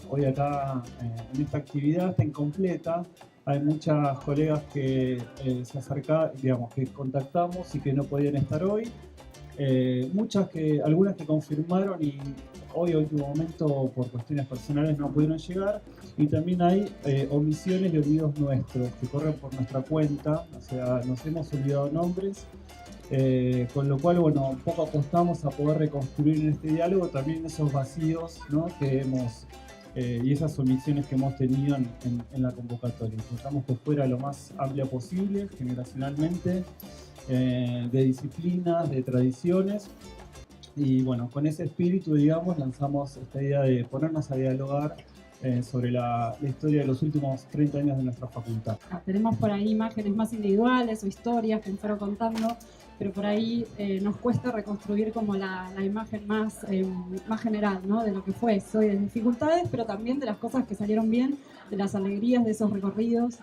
hoy acá en esta actividad está incompleta. Hay muchas colegas que se acercaron, digamos, que contactamos y que no podían estar hoy. Algunas que confirmaron y hoy a último momento por cuestiones personales no pudieron llegar. Y también hay omisiones y olvidos nuestros que corren por nuestra cuenta, o sea, nos hemos olvidado nombres. Con lo cual, bueno, un poco apostamos a poder reconstruir en este diálogo también esos vacíos, ¿no?, que hemos y esas omisiones que hemos tenido en la convocatoria. Intentamos que fuera lo más amplia posible, generacionalmente, de disciplinas, de tradiciones. Y bueno, con ese espíritu, digamos, lanzamos esta idea de ponernos a dialogar sobre la historia de los últimos 30 años de nuestra facultad. Tenemos por ahí imágenes más individuales o historias que nos fueron contando, pero por ahí nos cuesta reconstruir como la imagen más general, ¿no?, de lo que fue, de dificultades, pero también de las cosas que salieron bien, de las alegrías de esos recorridos,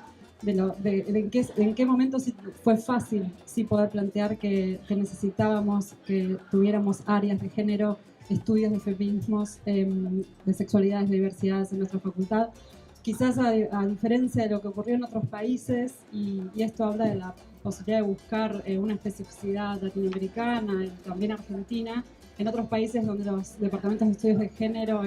en qué momento sí fue fácil sí poder plantear que necesitábamos que tuviéramos áreas de género, estudios de feminismos, de sexualidades, de diversidades en nuestra facultad. Quizás a diferencia de lo que ocurrió en otros países, y esto habla de la posibilidad de buscar una especificidad latinoamericana y también argentina, en otros países donde los departamentos de estudios de género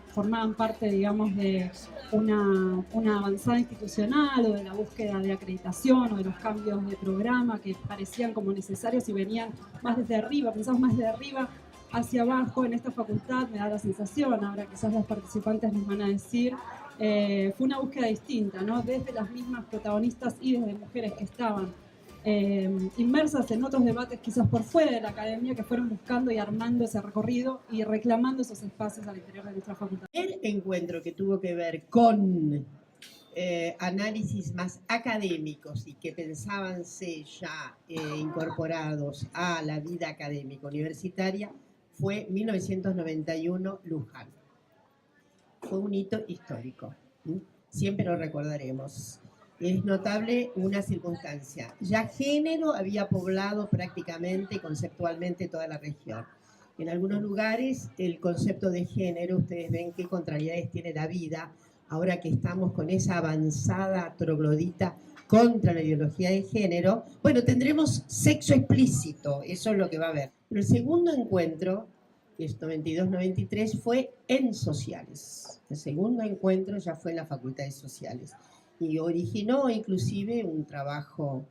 formaban parte, digamos, de una avanzada institucional o de la búsqueda de acreditación o de los cambios de programa que parecían como necesarios y venían más desde arriba, pensamos más de arriba hacia abajo. En esta facultad me da la sensación, ahora quizás los participantes nos van a decir, fue una búsqueda distinta, ¿no?, desde las mismas protagonistas y desde mujeres que estaban inmersas en otros debates quizás por fuera de la academia, que fueron buscando y armando ese recorrido y reclamando esos espacios al interior de nuestra facultad. El encuentro que tuvo que ver con análisis más académicos y que pensábanse ya incorporados a la vida académica universitaria fue 1991 Luján. Fue un hito histórico, siempre lo recordaremos. Es notable una circunstancia. Ya género había poblado prácticamente, conceptualmente, toda la región. En algunos lugares el concepto de género, ustedes ven qué contrariedades tiene la vida, ahora que estamos con esa avanzada troglodita contra la ideología de género. Bueno, tendremos sexo explícito, eso es lo que va a haber. Pero el segundo encuentro, que es 92-93, fue en sociales. El segundo encuentro ya fue en las facultades sociales. Y originó inclusive un trabajo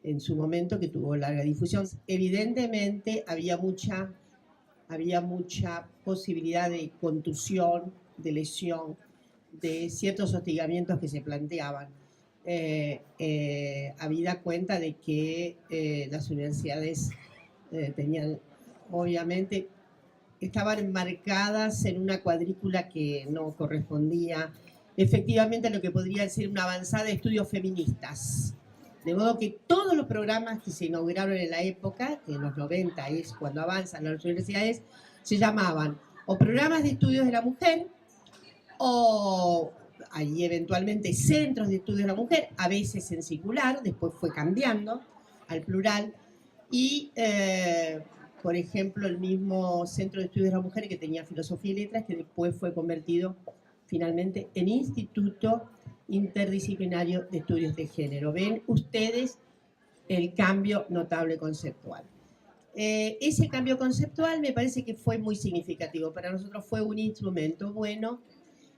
en su momento que tuvo larga difusión. Evidentemente había mucha posibilidad de contusión, de lesión, de ciertos hostigamientos que se planteaban. Habida cuenta de que las universidades tenían, obviamente, estaban enmarcadas en una cuadrícula que no correspondía efectivamente a lo que podría ser una avanzada de estudios feministas. De modo que todos los programas que se inauguraron en la época, que en los 90 es cuando avanzan las universidades, se llamaban o programas de estudios de la mujer, o ahí eventualmente centros de estudios de la mujer, a veces en singular, después fue cambiando al plural, y por ejemplo el mismo centro de estudios de la mujer que tenía filosofía y letras, que después fue convertido finalmente en Instituto Interdisciplinario de Estudios de Género. Ven ustedes el cambio notable conceptual. Ese cambio conceptual me parece que fue muy significativo. Para nosotros fue un instrumento bueno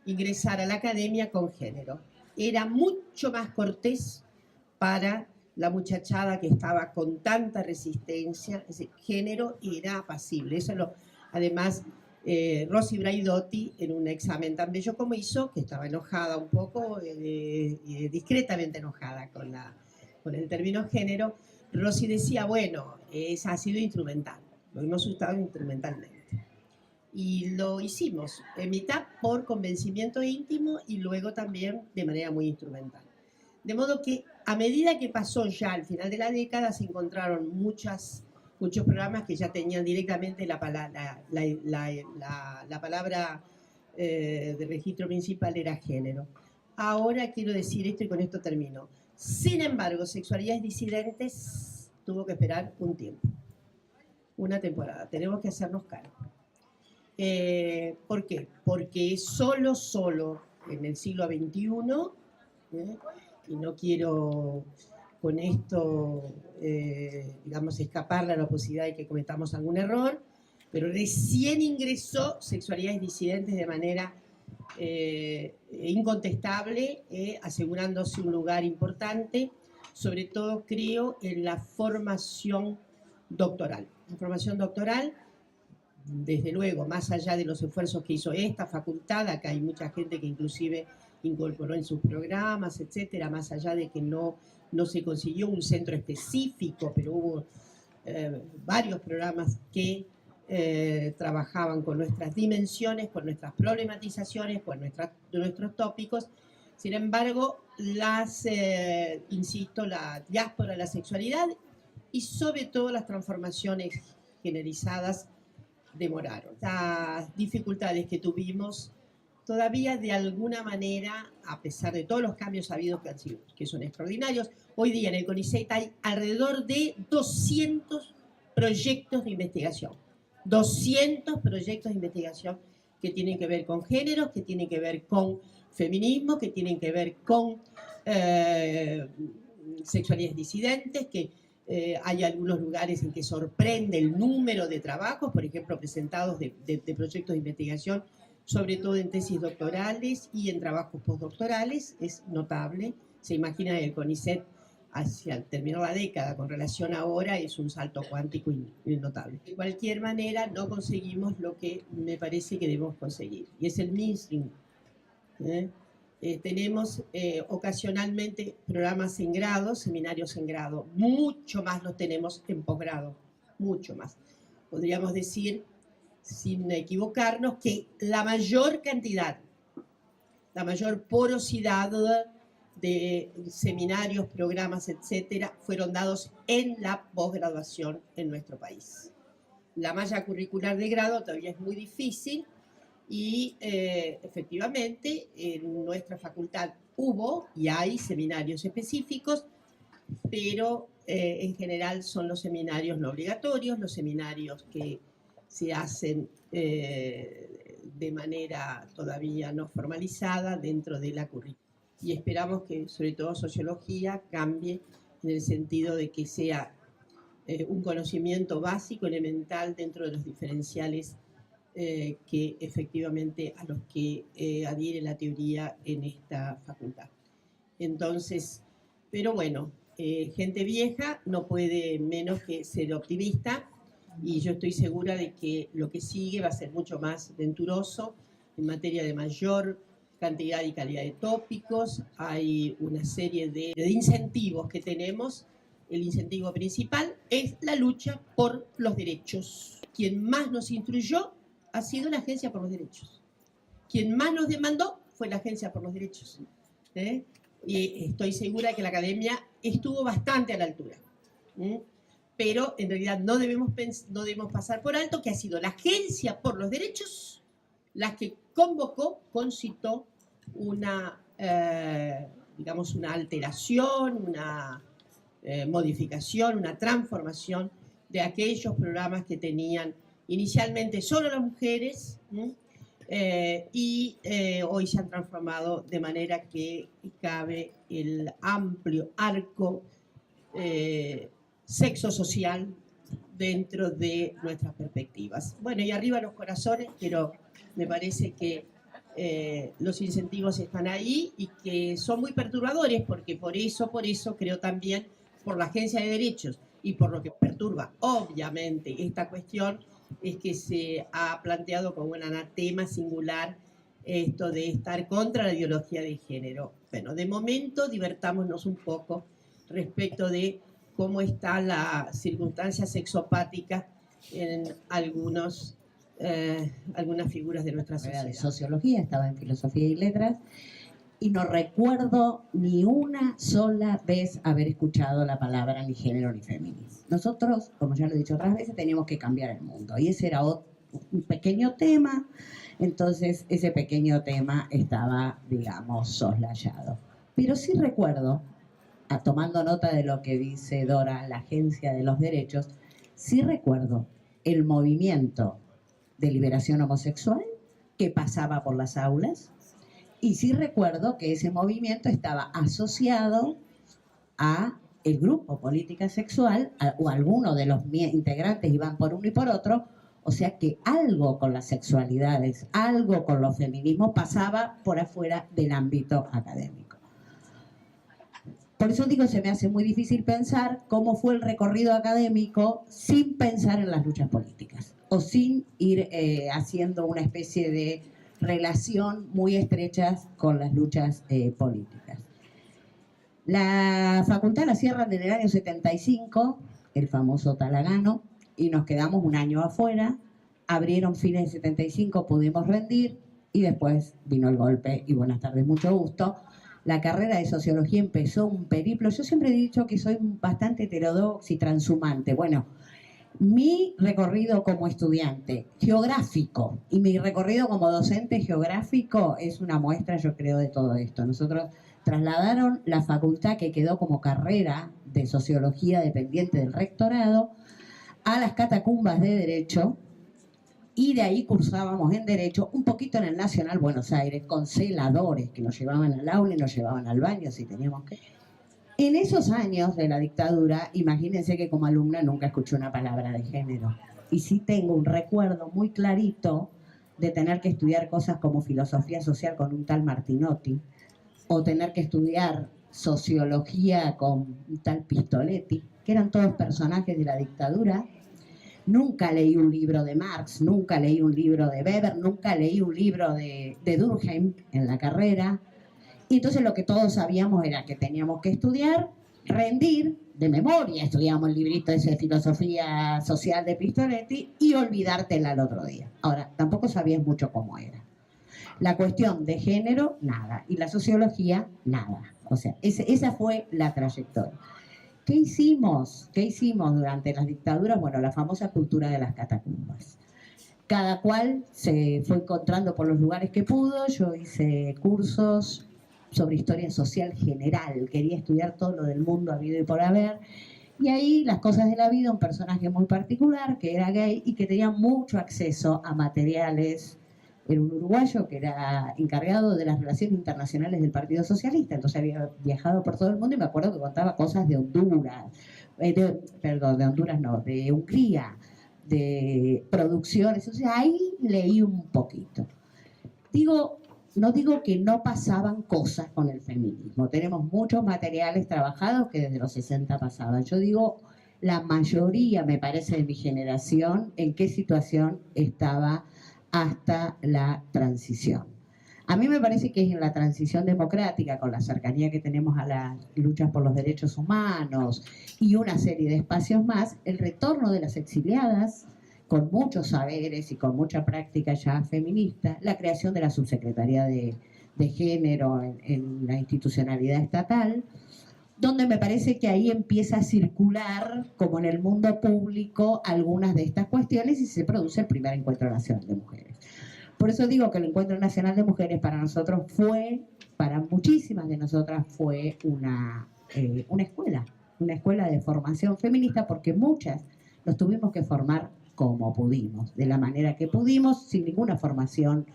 ingresar a la academia con género. Era mucho más cortés para la muchachada que estaba con tanta resistencia. Ese género era apacible. Además, Rosy Braidotti, en un examen tan bello como hizo, que estaba enojada un poco, discretamente enojada con el término género, Rosy decía, bueno, ha sido instrumental, lo hemos usado instrumentalmente. Y lo hicimos, en mitad por convencimiento íntimo y luego también de manera muy instrumental. De modo que a medida que pasó ya al final de la década, se encontraron muchos programas que ya tenían directamente la palabra de registro principal era género. Ahora quiero decir esto y con esto termino. Sin embargo, sexualidades disidentes tuvo que esperar un tiempo, una temporada. Tenemos que hacernos cargo. ¿Por qué? Porque solo en el siglo XXI, y no quiero con esto, digamos, escaparle a la posibilidad de que cometamos algún error, pero recién ingresó sexualidades disidentes de manera incontestable, asegurándose un lugar importante, sobre todo creo en la formación doctoral. La formación doctoral, desde luego, más allá de los esfuerzos que hizo esta facultad, acá hay mucha gente que inclusive incorporó en sus programas, etcétera, más allá de que no se consiguió un centro específico, pero hubo varios programas que trabajaban con nuestras dimensiones, con nuestras problematizaciones, con nuestros tópicos. Sin embargo, insisto, la diáspora, la sexualidad y sobre todo las transformaciones generalizadas demoraron. Las dificultades que tuvimos todavía de alguna manera, a pesar de todos los cambios habidos que son extraordinarios, hoy día en el CONICET hay alrededor de 200 proyectos de investigación. 200 proyectos de investigación que tienen que ver con géneros, que tienen que ver con feminismo, que tienen que ver con sexualidades disidentes, que hay algunos lugares en que sorprende el número de trabajos, por ejemplo, presentados de proyectos de investigación, sobre todo en tesis doctorales y en trabajos postdoctorales, es notable. Se imagina el CONICET hacia terminar la década con relación a ahora, es un salto cuántico notable. De cualquier manera, no conseguimos lo que me parece que debemos conseguir, y es el mainstream. Tenemos ocasionalmente programas en grado, seminarios en grado, mucho más los tenemos en posgrado, mucho más. Podríamos decir, sin equivocarnos, que la mayor cantidad, la mayor porosidad de seminarios, programas, etcétera, fueron dados en la posgraduación en nuestro país. La malla curricular de grado todavía es muy difícil y efectivamente en nuestra facultad hubo y hay seminarios específicos, pero en general son los seminarios no obligatorios, los seminarios que se hacen de manera todavía no formalizada dentro de la currícula. Y esperamos que, sobre todo, sociología cambie en el sentido de que sea un conocimiento básico, elemental, dentro de los diferenciales que efectivamente a los que adhiere la teoría en esta facultad. Entonces, pero bueno, gente vieja no puede menos que ser optimista, y yo estoy segura de que lo que sigue va a ser mucho más venturoso en materia de mayor cantidad y calidad de tópicos. Hay una serie de incentivos que tenemos. El incentivo principal es la lucha por los derechos. Quien más nos instruyó ha sido la Agencia por los Derechos. Quien más nos demandó fue la Agencia por los Derechos. Y estoy segura de que la academia estuvo bastante a la altura. Pero en realidad no debemos pasar por alto que ha sido la Agencia por los Derechos la que concitó una, digamos, una alteración, una modificación, una transformación de aquellos programas que tenían inicialmente solo las mujeres y hoy se han transformado de manera que cabe el amplio arco sexo-social dentro de nuestras perspectivas. Bueno, y arriba los corazones, pero me parece que los incentivos están ahí y que son muy perturbadores, porque por eso creo también, por la Agencia de Derechos y por lo que perturba obviamente esta cuestión, es que se ha planteado como un anatema singular esto de estar contra la ideología de género. Bueno, de momento divertámonos un poco respecto de cómo está la circunstancia sexopática en algunas figuras de nuestra sociedad. De sociología, estaba en filosofía y letras, y no recuerdo ni una sola vez haber escuchado la palabra ni género ni feminismo. Nosotros, como ya lo he dicho otras veces, teníamos que cambiar el mundo, y ese era un pequeño tema. Entonces ese pequeño tema estaba, digamos, soslayado. Pero sí recuerdo, tomando nota de lo que dice Dora, la Agencia de los Derechos, sí recuerdo el movimiento de liberación homosexual que pasaba por las aulas. Y sí recuerdo que ese movimiento estaba asociado a el grupo Política Sexual, o alguno de los integrantes iban por uno y por otro, o sea que algo con las sexualidades, algo con los feminismos pasaba por afuera del ámbito académico. Por eso digo, se me hace muy difícil pensar cómo fue el recorrido académico sin pensar en las luchas políticas, o sin ir haciendo una especie de relación muy estrecha con las luchas políticas. La facultad la cierran en el año 75, el famoso Talagano, y nos quedamos un año afuera. Abrieron fines de 75, pudimos rendir, y después vino el golpe, y buenas tardes, mucho gusto. La carrera de sociología empezó un periplo. Yo siempre he dicho que soy bastante heterodoxa y transhumante. Bueno, mi recorrido como estudiante geográfico y mi recorrido como docente geográfico es una muestra, yo creo, de todo esto. Nosotros trasladaron la facultad, que quedó como carrera de sociología dependiente del rectorado, a las catacumbas de Derecho, y de ahí cursábamos en Derecho, un poquito en el Nacional Buenos Aires, con celadores que nos llevaban al aula y nos llevaban al baño si teníamos que. En esos años de la dictadura, imagínense que como alumna nunca escuché una palabra de género. Y sí tengo un recuerdo muy clarito de tener que estudiar cosas como filosofía social con un tal Martinotti, o tener que estudiar sociología con un tal Pistoletti, que eran todos personajes de la dictadura. Nunca leí un libro de Marx, nunca leí un libro de Weber, nunca leí un libro de Durkheim en la carrera. Y entonces lo que todos sabíamos era que teníamos que estudiar, rendir, de memoria estudiábamos el librito ese de filosofía social de Pistoletti y olvidártela al otro día. Ahora, tampoco sabías mucho cómo era. La cuestión de género, nada. Y la sociología, nada. O sea, esa fue la trayectoria. ¿Qué hicimos? ¿Qué hicimos durante las dictaduras? Bueno, la famosa cultura de las catacumbas. Cada cual se fue encontrando por los lugares que pudo. Yo hice cursos sobre historia social general. Quería estudiar todo lo del mundo habido y por haber. Y ahí, las cosas de la vida, un personaje muy particular, que era gay y que tenía mucho acceso a materiales. Era un uruguayo que era encargado de las relaciones internacionales del Partido Socialista, entonces había viajado por todo el mundo y me acuerdo que contaba cosas de Honduras, de Hungría, de producciones, o sea, ahí leí un poquito. No digo que no pasaban cosas con el feminismo, tenemos muchos materiales trabajados que desde los 60 pasaban. Yo digo, la mayoría, me parece, de mi generación, en qué situación estaba hasta la transición. A mí me parece que es en la transición democrática, con la cercanía que tenemos a las luchas por los derechos humanos y una serie de espacios más, el retorno de las exiliadas, con muchos saberes y con mucha práctica ya feminista, la creación de la subsecretaría de género en la institucionalidad estatal, donde me parece que ahí empieza a circular, como en el mundo público, algunas de estas cuestiones y se produce el primer Encuentro Nacional de Mujeres. Por eso digo que el Encuentro Nacional de Mujeres para nosotros para muchísimas de nosotras fue una escuela de formación feminista, porque muchas nos tuvimos que formar como pudimos, de la manera que pudimos, sin ninguna formación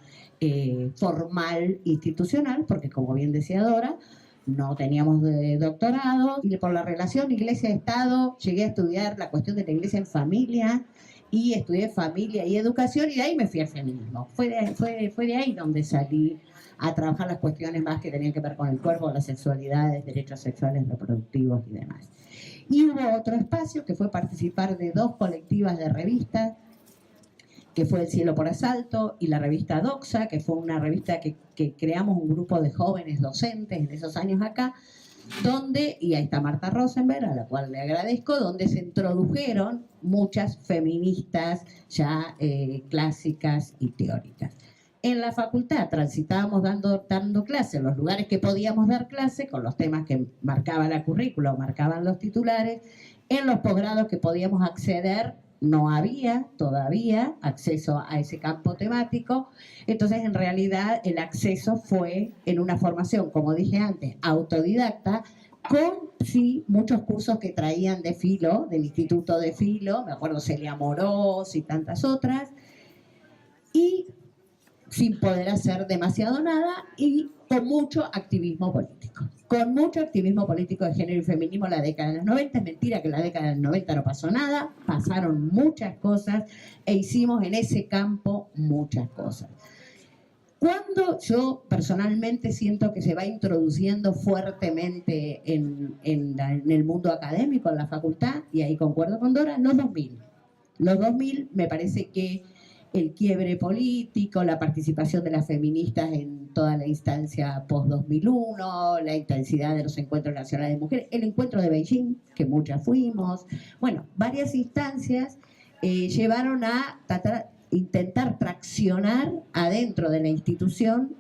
formal, institucional, porque como bien decía Dora, no teníamos doctorado, y por la relación Iglesia-Estado llegué a estudiar la cuestión de la Iglesia en familia, y estudié familia y educación, y de ahí me fui al feminismo. Fue de ahí donde salí a trabajar las cuestiones más que tenían que ver con el cuerpo, las sexualidades, derechos sexuales, reproductivos y demás. Y hubo otro espacio que fue participar de 2 colectivas de revistas, que fue El Cielo por Asalto y la revista Doxa, que fue una revista que creamos un grupo de jóvenes docentes en esos años acá, donde, y ahí está Marta Rosenberg, a la cual le agradezco, donde se introdujeron muchas feministas ya clásicas y teóricas. En la facultad transitábamos dando clase en los lugares que podíamos dar clase, con los temas que marcaba la currícula o marcaban los titulares. En los posgrados que podíamos acceder, no había todavía acceso a ese campo temático. Entonces, en realidad, el acceso fue en una formación, como dije antes, autodidacta, con sí muchos cursos que traían de Filo, del Instituto de Filo, me acuerdo Celia Morós y tantas otras, y sin poder hacer demasiado nada y con mucho activismo político. Con mucho activismo político de género y feminismo en la década de los 90. Es mentira que en la década del 90 no pasó nada, pasaron muchas cosas e hicimos en ese campo muchas cosas. Cuando yo personalmente siento que se va introduciendo fuertemente en el mundo académico, en la facultad, y ahí concuerdo con Dora, los 2000. Los 2000 me parece que el quiebre político, la participación de las feministas en toda la instancia post-2001, la intensidad de los encuentros nacionales de mujeres, el encuentro de Beijing, que muchas fuimos, bueno, varias instancias llevaron a intentar traccionar adentro de la institución.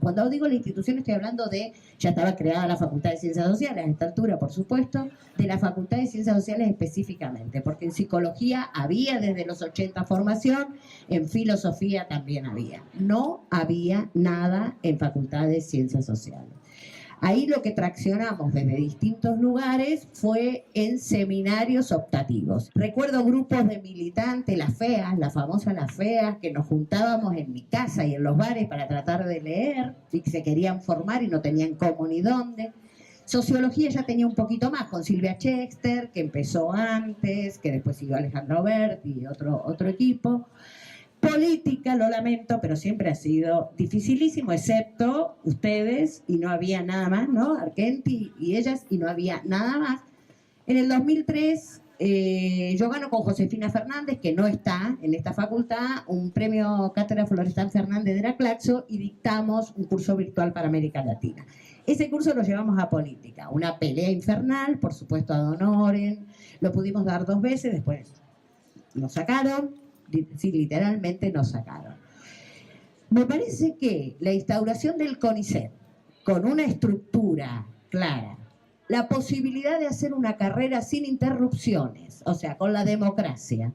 Cuando digo la institución estoy hablando de, ya estaba creada la Facultad de Ciencias Sociales a esta altura, por supuesto, de la Facultad de Ciencias Sociales específicamente, porque en psicología había desde los 80 formación, en filosofía también había. No había nada en Facultad de Ciencias Sociales. Ahí lo que traccionamos desde distintos lugares fue en seminarios optativos. Recuerdo grupos de militantes, las FEAS, las famosas las FEAS, que nos juntábamos en mi casa y en los bares para tratar de leer y que se querían formar y no tenían cómo ni dónde. Sociología ya tenía un poquito más, con Silvia Chester, que empezó antes, que después siguió Alejandra Obert y otro equipo. Política, lo lamento, pero siempre ha sido dificilísimo, excepto ustedes, y no había nada más, ¿no? Argenti y ellas, y no había nada más. En el 2003, yo gano con Josefina Fernández, que no está en esta facultad, un premio Cátedra Florestan Fernández de la Claxo, y dictamos un curso virtual para América Latina. Ese curso lo llevamos a política, una pelea infernal, por supuesto a Don Oren, lo pudimos dar 2 veces, después nos sacaron. Sí, literalmente nos sacaron. Me parece que la instauración del CONICET, con una estructura clara, la posibilidad de hacer una carrera sin interrupciones, o sea, con la democracia,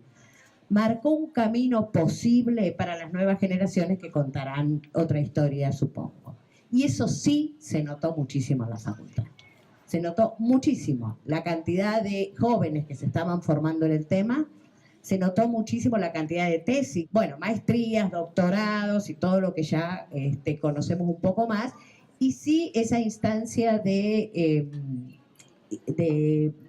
marcó un camino posible para las nuevas generaciones que contarán otra historia, supongo. Y eso sí se notó muchísimo en la facultad. Se notó muchísimo la cantidad de jóvenes que se estaban formando en el tema. Se notó muchísimo la cantidad de tesis, bueno, maestrías, doctorados y todo lo que ya conocemos un poco más. Y sí esa instancia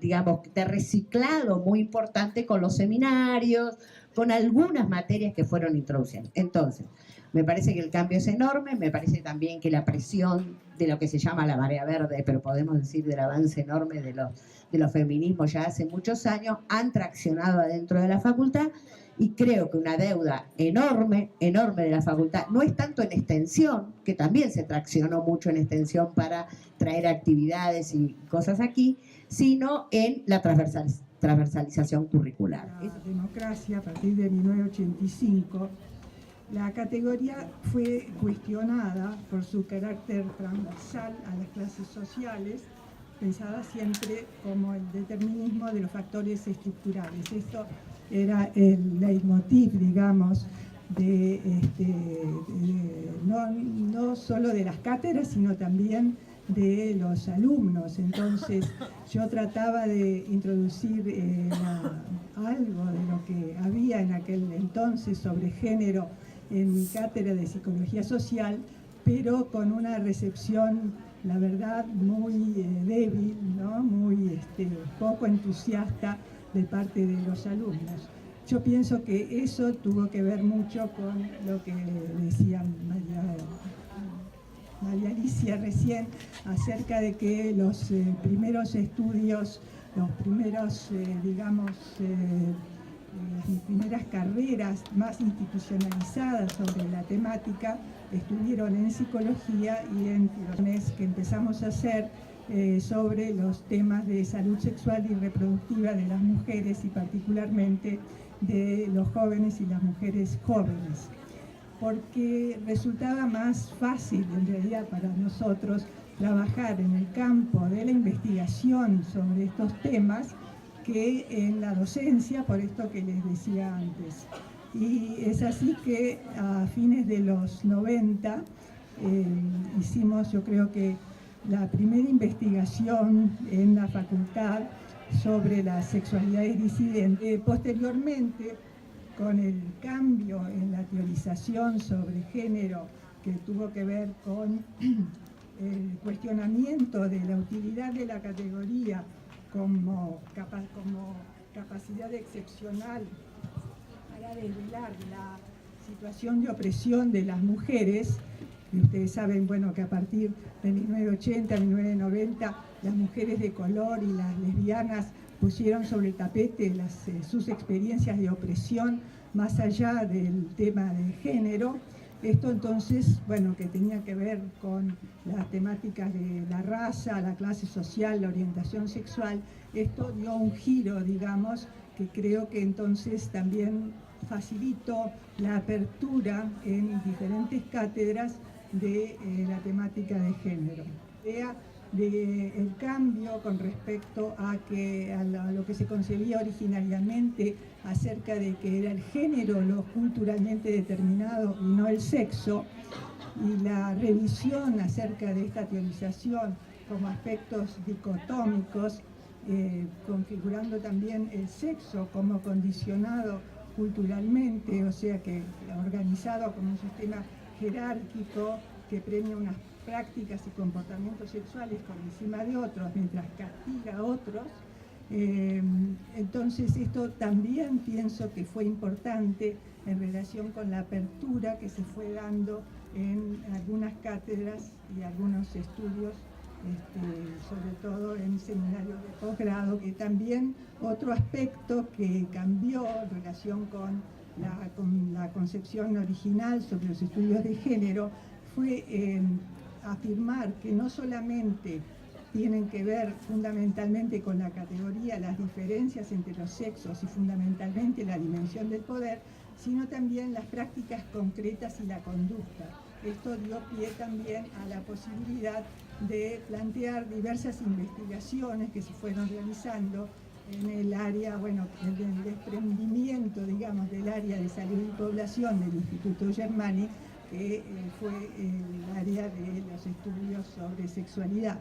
digamos, de reciclado muy importante con los seminarios, con algunas materias que fueron introduciendo. Entonces, me parece que el cambio es enorme, me parece también que la presión de lo que se llama la marea verde, pero podemos decir del avance enorme de los feminismos ya hace muchos años, han traccionado adentro de la facultad, y creo que una deuda enorme de la facultad, no es tanto en extensión, que también se traccionó mucho en extensión para traer actividades y cosas aquí, sino en la transversalización curricular. La democracia, a partir de 1985, la categoría fue cuestionada por su carácter transversal a las clases sociales, pensada siempre como el determinismo de los factores estructurales. Esto era el leitmotiv, digamos, no solo de las cátedras, sino también de los alumnos. Entonces yo trataba de introducir algo de lo que había en aquel entonces sobre género en mi cátedra de psicología social, pero con una recepción, la verdad, muy débil, ¿no? Muy poco entusiasta de parte de los alumnos. Yo pienso que eso tuvo que ver mucho con lo que decía María Alicia recién, acerca de que los primeros estudios, los primeros, las primeras carreras más institucionalizadas sobre la temática estuvieron en psicología y en filosofía, que empezamos a hacer sobre los temas de salud sexual y reproductiva de las mujeres y particularmente de los jóvenes y las mujeres jóvenes, porque resultaba más fácil en realidad para nosotros trabajar en el campo de la investigación sobre estos temas que en la docencia, por esto que les decía antes. Y es así que a fines de los 90 hicimos, yo creo que la primera investigación en la facultad sobre las sexualidades disidentes. Posteriormente con el cambio en la teorización sobre género que tuvo que ver con el cuestionamiento de la utilidad de la categoría como capacidad excepcional para desvelar la situación de opresión de las mujeres. Y ustedes saben, bueno, que a partir de 1980, 1990, las mujeres de color y las lesbianas pusieron sobre el tapete sus experiencias de opresión más allá del tema de género. Esto entonces, bueno, que tenía que ver con las temáticas de la raza, la clase social, la orientación sexual. Esto dio un giro, digamos, que creo que entonces también facilitó la apertura en diferentes cátedras de la temática de género. El cambio con respecto a lo que se concebía originariamente acerca de que era el género lo culturalmente determinado y no el sexo, y la revisión acerca de esta teorización como aspectos dicotómicos, configurando también el sexo como condicionado culturalmente, o sea que organizado como un sistema jerárquico que premia unas prácticas y comportamientos sexuales por encima de otros, mientras castiga a otros. Entonces esto también pienso que fue importante en relación con la apertura que se fue dando en algunas cátedras y algunos estudios, sobre todo en seminarios de posgrado, que también otro aspecto que cambió en relación con la concepción original sobre los estudios de género fue afirmar que no solamente tienen que ver fundamentalmente con la categoría, las diferencias entre los sexos y fundamentalmente la dimensión del poder, sino también las prácticas concretas y la conducta. Esto dio pie también a la posibilidad de plantear diversas investigaciones que se fueron realizando en el área, bueno, del desprendimiento, digamos, del área de salud y población del Instituto Germani, que fue el área de los estudios sobre sexualidad.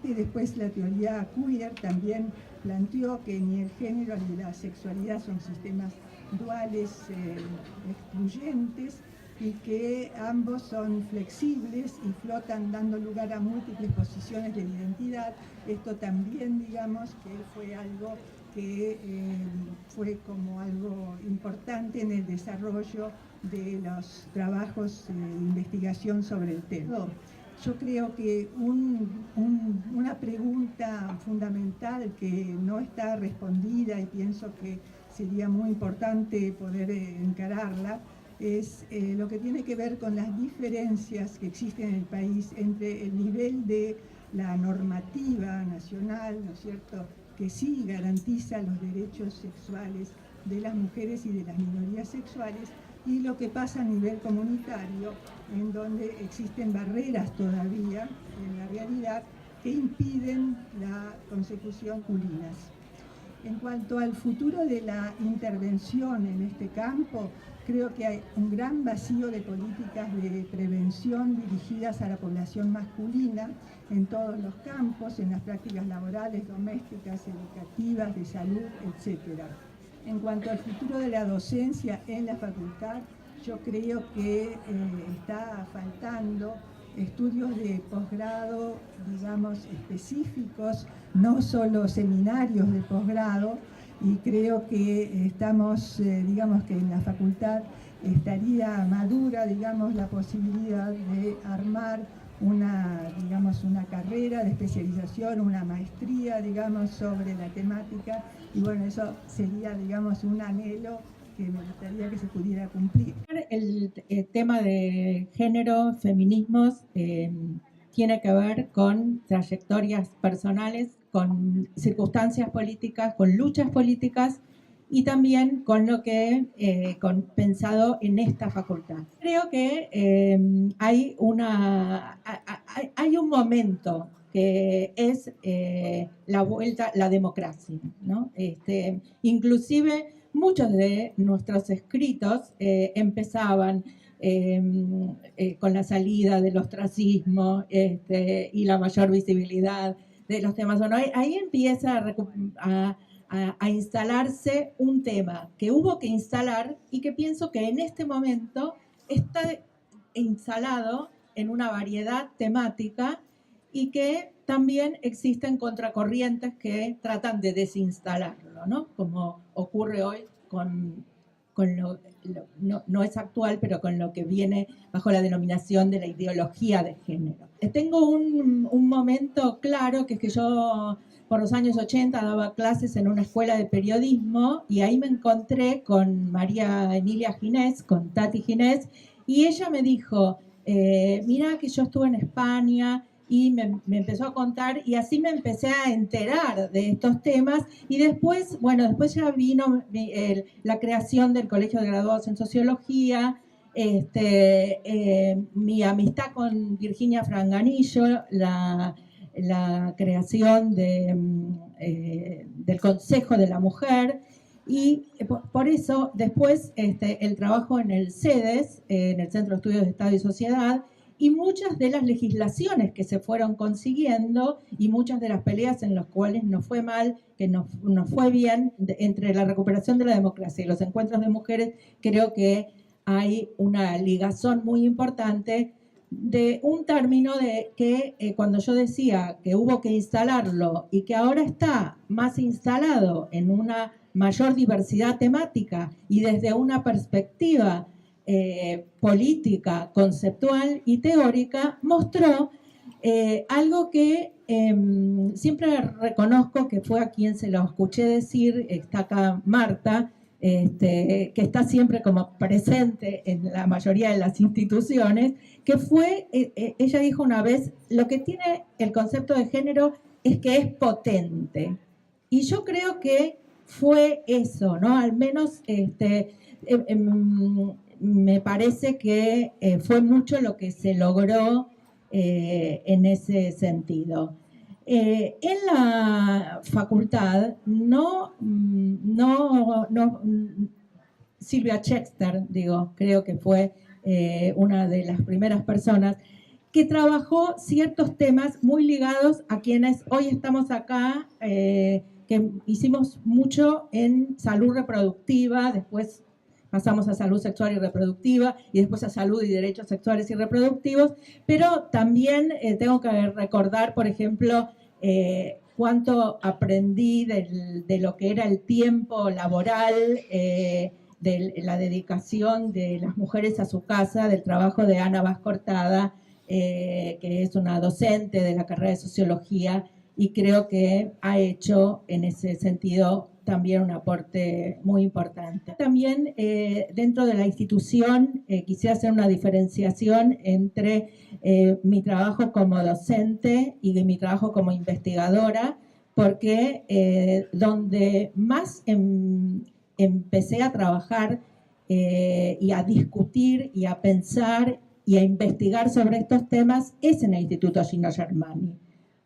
Y después la teoría queer también planteó que ni el género ni la sexualidad son sistemas duales excluyentes, y que ambos son flexibles y flotan dando lugar a múltiples posiciones de la identidad. Esto también, digamos, que fue algo que fue como algo importante en el desarrollo de los trabajos de investigación sobre el tema. Yo creo que una pregunta fundamental que no está respondida y pienso que sería muy importante poder encararla es lo que tiene que ver con las diferencias que existen en el país entre el nivel de la normativa nacional, ¿no es cierto?, que sí garantiza los derechos sexuales de las mujeres y de las minorías sexuales, y lo que pasa a nivel comunitario, en donde existen barreras todavía en la realidad que impiden la consecución masculinas. En cuanto al futuro de la intervención en este campo, creo que hay un gran vacío de políticas de prevención dirigidas a la población masculina en todos los campos, en las prácticas laborales, domésticas, educativas, de salud, etc. En cuanto al futuro de la docencia en la facultad, yo creo que está faltando estudios de posgrado, digamos, específicos, no solo seminarios de posgrado, y creo que estamos, digamos que en la facultad estaría madura, digamos, la posibilidad de armar digamos, una carrera de especialización, una maestría, digamos, sobre la temática, y bueno, eso sería, digamos, un anhelo que me gustaría que se pudiera cumplir. El tema de género, feminismos, tiene que ver con trayectorias personales, con circunstancias políticas, con luchas políticas y también con lo que pensado en esta facultad. Creo que hay un momento que es la vuelta, la democracia, ¿no? Inclusive muchos de nuestros escritos empezaban con la salida del ostracismo y la mayor visibilidad de los temas. Bueno, ahí empieza a instalarse un tema que hubo que instalar y que pienso que en este momento está instalado en una variedad temática y que también existen contracorrientes que tratan de desinstalarlo, ¿no? Como ocurre hoy con no es actual, pero con lo que viene bajo la denominación de la ideología de género. Tengo un momento claro, que es que yo por los años 80 daba clases en una escuela de periodismo y ahí me encontré con María Emilia Ginés, con Tati Ginés, y ella me dijo, mira que yo estuve en España, y me empezó a contar y así me empecé a enterar de estos temas y después, bueno, después ya vino la creación del Colegio de Graduados en Sociología, mi amistad con Virginia Franganillo, la creación del Consejo de la Mujer y por eso después el trabajo en el CEDES, en el Centro de Estudios de Estado y Sociedad, y muchas de las legislaciones que se fueron consiguiendo y muchas de las peleas en las cuales nos fue mal, que nos fue bien, entre la recuperación de la democracia y los encuentros de mujeres, creo que hay una ligazón muy importante de un término de que cuando yo decía que hubo que instalarlo y que ahora está más instalado en una mayor diversidad temática y desde una perspectiva política, conceptual y teórica, mostró algo que siempre reconozco que fue a quien se lo escuché decir, está acá Marta, que está siempre como presente en la mayoría de las instituciones, que fue, ella dijo una vez, lo que tiene el concepto de género es que es potente. Y yo creo que fue eso, ¿no? Al menos me parece que fue mucho lo que se logró en ese sentido. En la facultad, Silvia Chexter, creo que fue una de las primeras personas que trabajó ciertos temas muy ligados a quienes hoy estamos acá, que hicimos mucho en salud reproductiva, después pasamos a salud sexual y reproductiva y después a salud y derechos sexuales y reproductivos, pero también tengo que recordar, por ejemplo, cuánto aprendí de lo que era el tiempo laboral, de la dedicación de las mujeres a su casa, del trabajo de Ana Vaz Cortada, que es una docente de la carrera de Sociología y creo que ha hecho en ese sentido también un aporte muy importante. También dentro de la institución quisiera hacer una diferenciación entre mi trabajo como docente y de mi trabajo como investigadora, porque donde más empecé a trabajar y a discutir y a pensar y a investigar sobre estos temas es en el Instituto Gino Germani.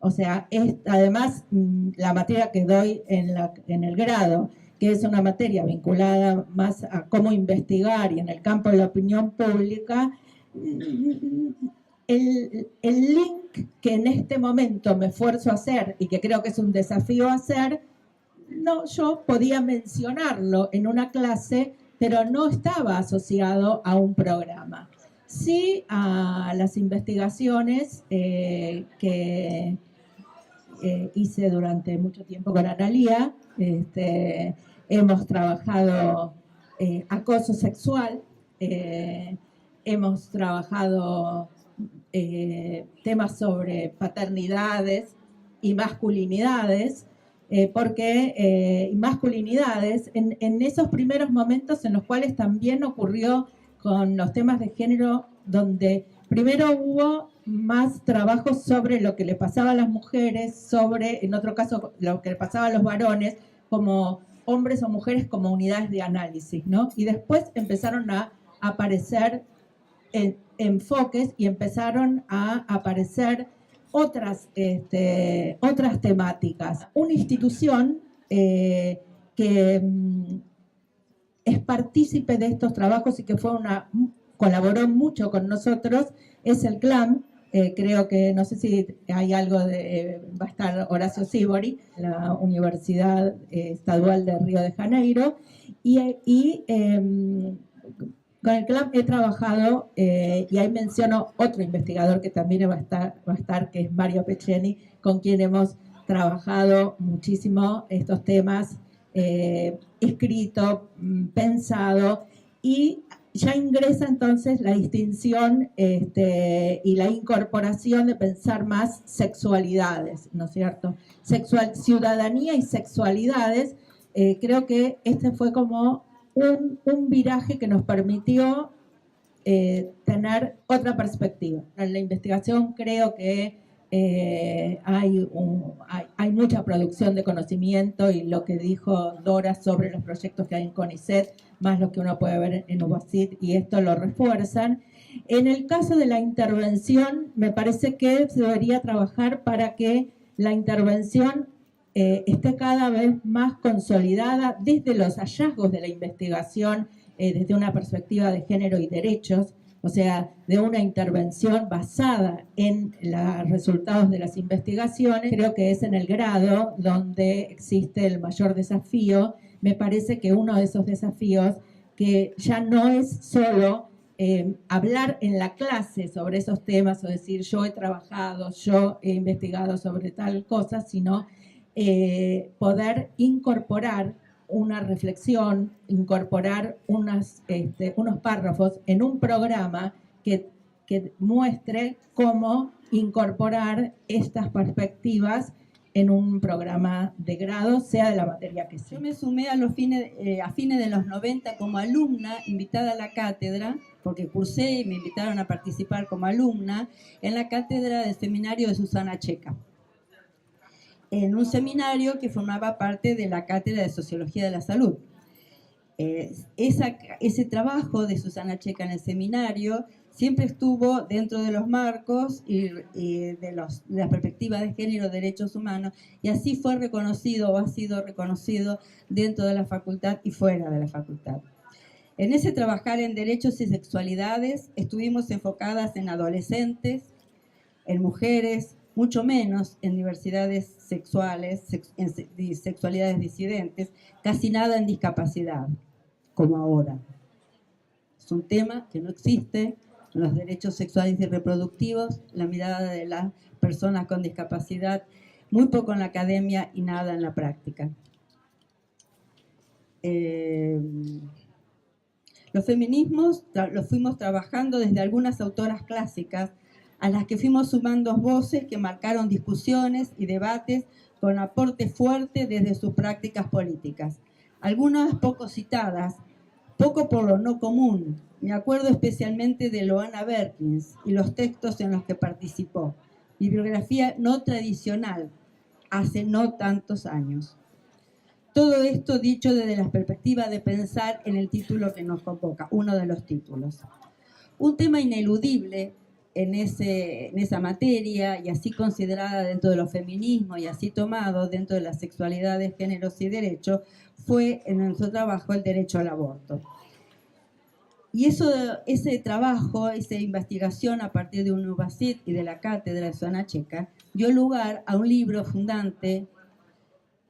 O sea, además la materia que doy en el grado, que es una materia vinculada más a cómo investigar y en el campo de la opinión pública, el link que en este momento me esfuerzo a hacer y que creo que es un desafío hacer, yo podía mencionarlo en una clase, pero no estaba asociado a un programa. Sí a las investigaciones que hice durante mucho tiempo con Analía. Hemos trabajado acoso sexual, hemos trabajado temas sobre paternidades y masculinidades, porque masculinidades en esos primeros momentos en los cuales también ocurrió con los temas de género, donde primero hubo más trabajo sobre lo que le pasaba a las mujeres, sobre, en otro caso, lo que le pasaba a los varones, como hombres o mujeres como unidades de análisis, ¿no? Y después empezaron a aparecer enfoques y empezaron a aparecer otras temáticas. Una institución que es partícipe de estos trabajos y que colaboró mucho con nosotros es el CLAM, Creo que, no sé si hay algo de, va a estar Horacio Sívori, la Universidad Estadual de Río de Janeiro, y con el CLAM he trabajado, y ahí menciono otro investigador que también va a estar, que es Mario Peceni, con quien hemos trabajado muchísimo estos temas, escrito, pensado, y ya ingresa entonces la distinción y la incorporación de pensar más sexualidades, ¿no es cierto? Ciudadanía y sexualidades, creo que este fue como un viraje que nos permitió tener otra perspectiva. En la investigación creo que hay mucha producción de conocimiento, y lo que dijo Dora sobre los proyectos que hay en CONICET, más lo que uno puede ver en UBASIT, y esto lo refuerzan. En el caso de la intervención, me parece que se debería trabajar para que la intervención esté cada vez más consolidada desde los hallazgos de la investigación, desde una perspectiva de género y derechos, o sea, de una intervención basada en los resultados de las investigaciones. Creo que es en el grado donde existe el mayor desafío. Me parece que uno de esos desafíos, que ya no es solo hablar en la clase sobre esos temas, o decir yo he trabajado, yo he investigado sobre tal cosa, sino poder incorporar una reflexión, incorporar unos párrafos en un programa que muestre cómo incorporar estas perspectivas en un programa de grado, sea de la materia que sea. Yo me sumé a fines de los 90 como alumna, invitada a la cátedra, porque cursé y me invitaron a participar como alumna en la cátedra del seminario de Susana Checa, en un seminario que formaba parte de la Cátedra de Sociología de la Salud. Ese trabajo de Susana Checa en el seminario siempre estuvo dentro de los marcos y de la perspectiva de género, derechos humanos, y así fue reconocido o ha sido reconocido dentro de la facultad y fuera de la facultad. En ese trabajar en derechos y sexualidades estuvimos enfocadas en adolescentes, en mujeres, mucho menos en diversidades sexuales, en sexualidades disidentes, casi nada en discapacidad, como ahora. Es un tema que no existe en los derechos sexuales y reproductivos, la mirada de las personas con discapacidad, muy poco en la academia y nada en la práctica. Los feminismos los fuimos trabajando desde algunas autoras clásicas, a las que fuimos sumando voces que marcaron discusiones y debates con aporte fuerte desde sus prácticas políticas. Algunas poco citadas, poco por lo no común. Me acuerdo especialmente de Loana Berkins y los textos en los que participó. Bibliografía no tradicional, hace no tantos años. Todo esto dicho desde la perspectiva de pensar en el título que nos convoca, uno de los títulos. Un tema ineludible en esa materia, y así considerada dentro de los feminismos y así tomado dentro de las sexualidades, géneros y derechos, fue en nuestro trabajo el derecho al aborto. Y ese trabajo, esa investigación a partir de un UBASIT y de la cátedra de Susana Checa, dio lugar a un libro fundante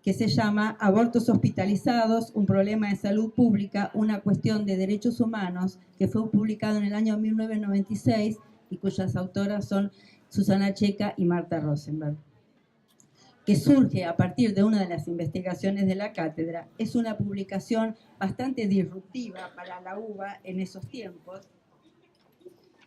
que se llama Abortos hospitalizados, un problema de salud pública, una cuestión de derechos humanos, que fue publicado en el año 1996 y cuyas autoras son Susana Checa y Marta Rosenberg, que surge a partir de una de las investigaciones de la cátedra. Es una publicación bastante disruptiva para la UBA en esos tiempos,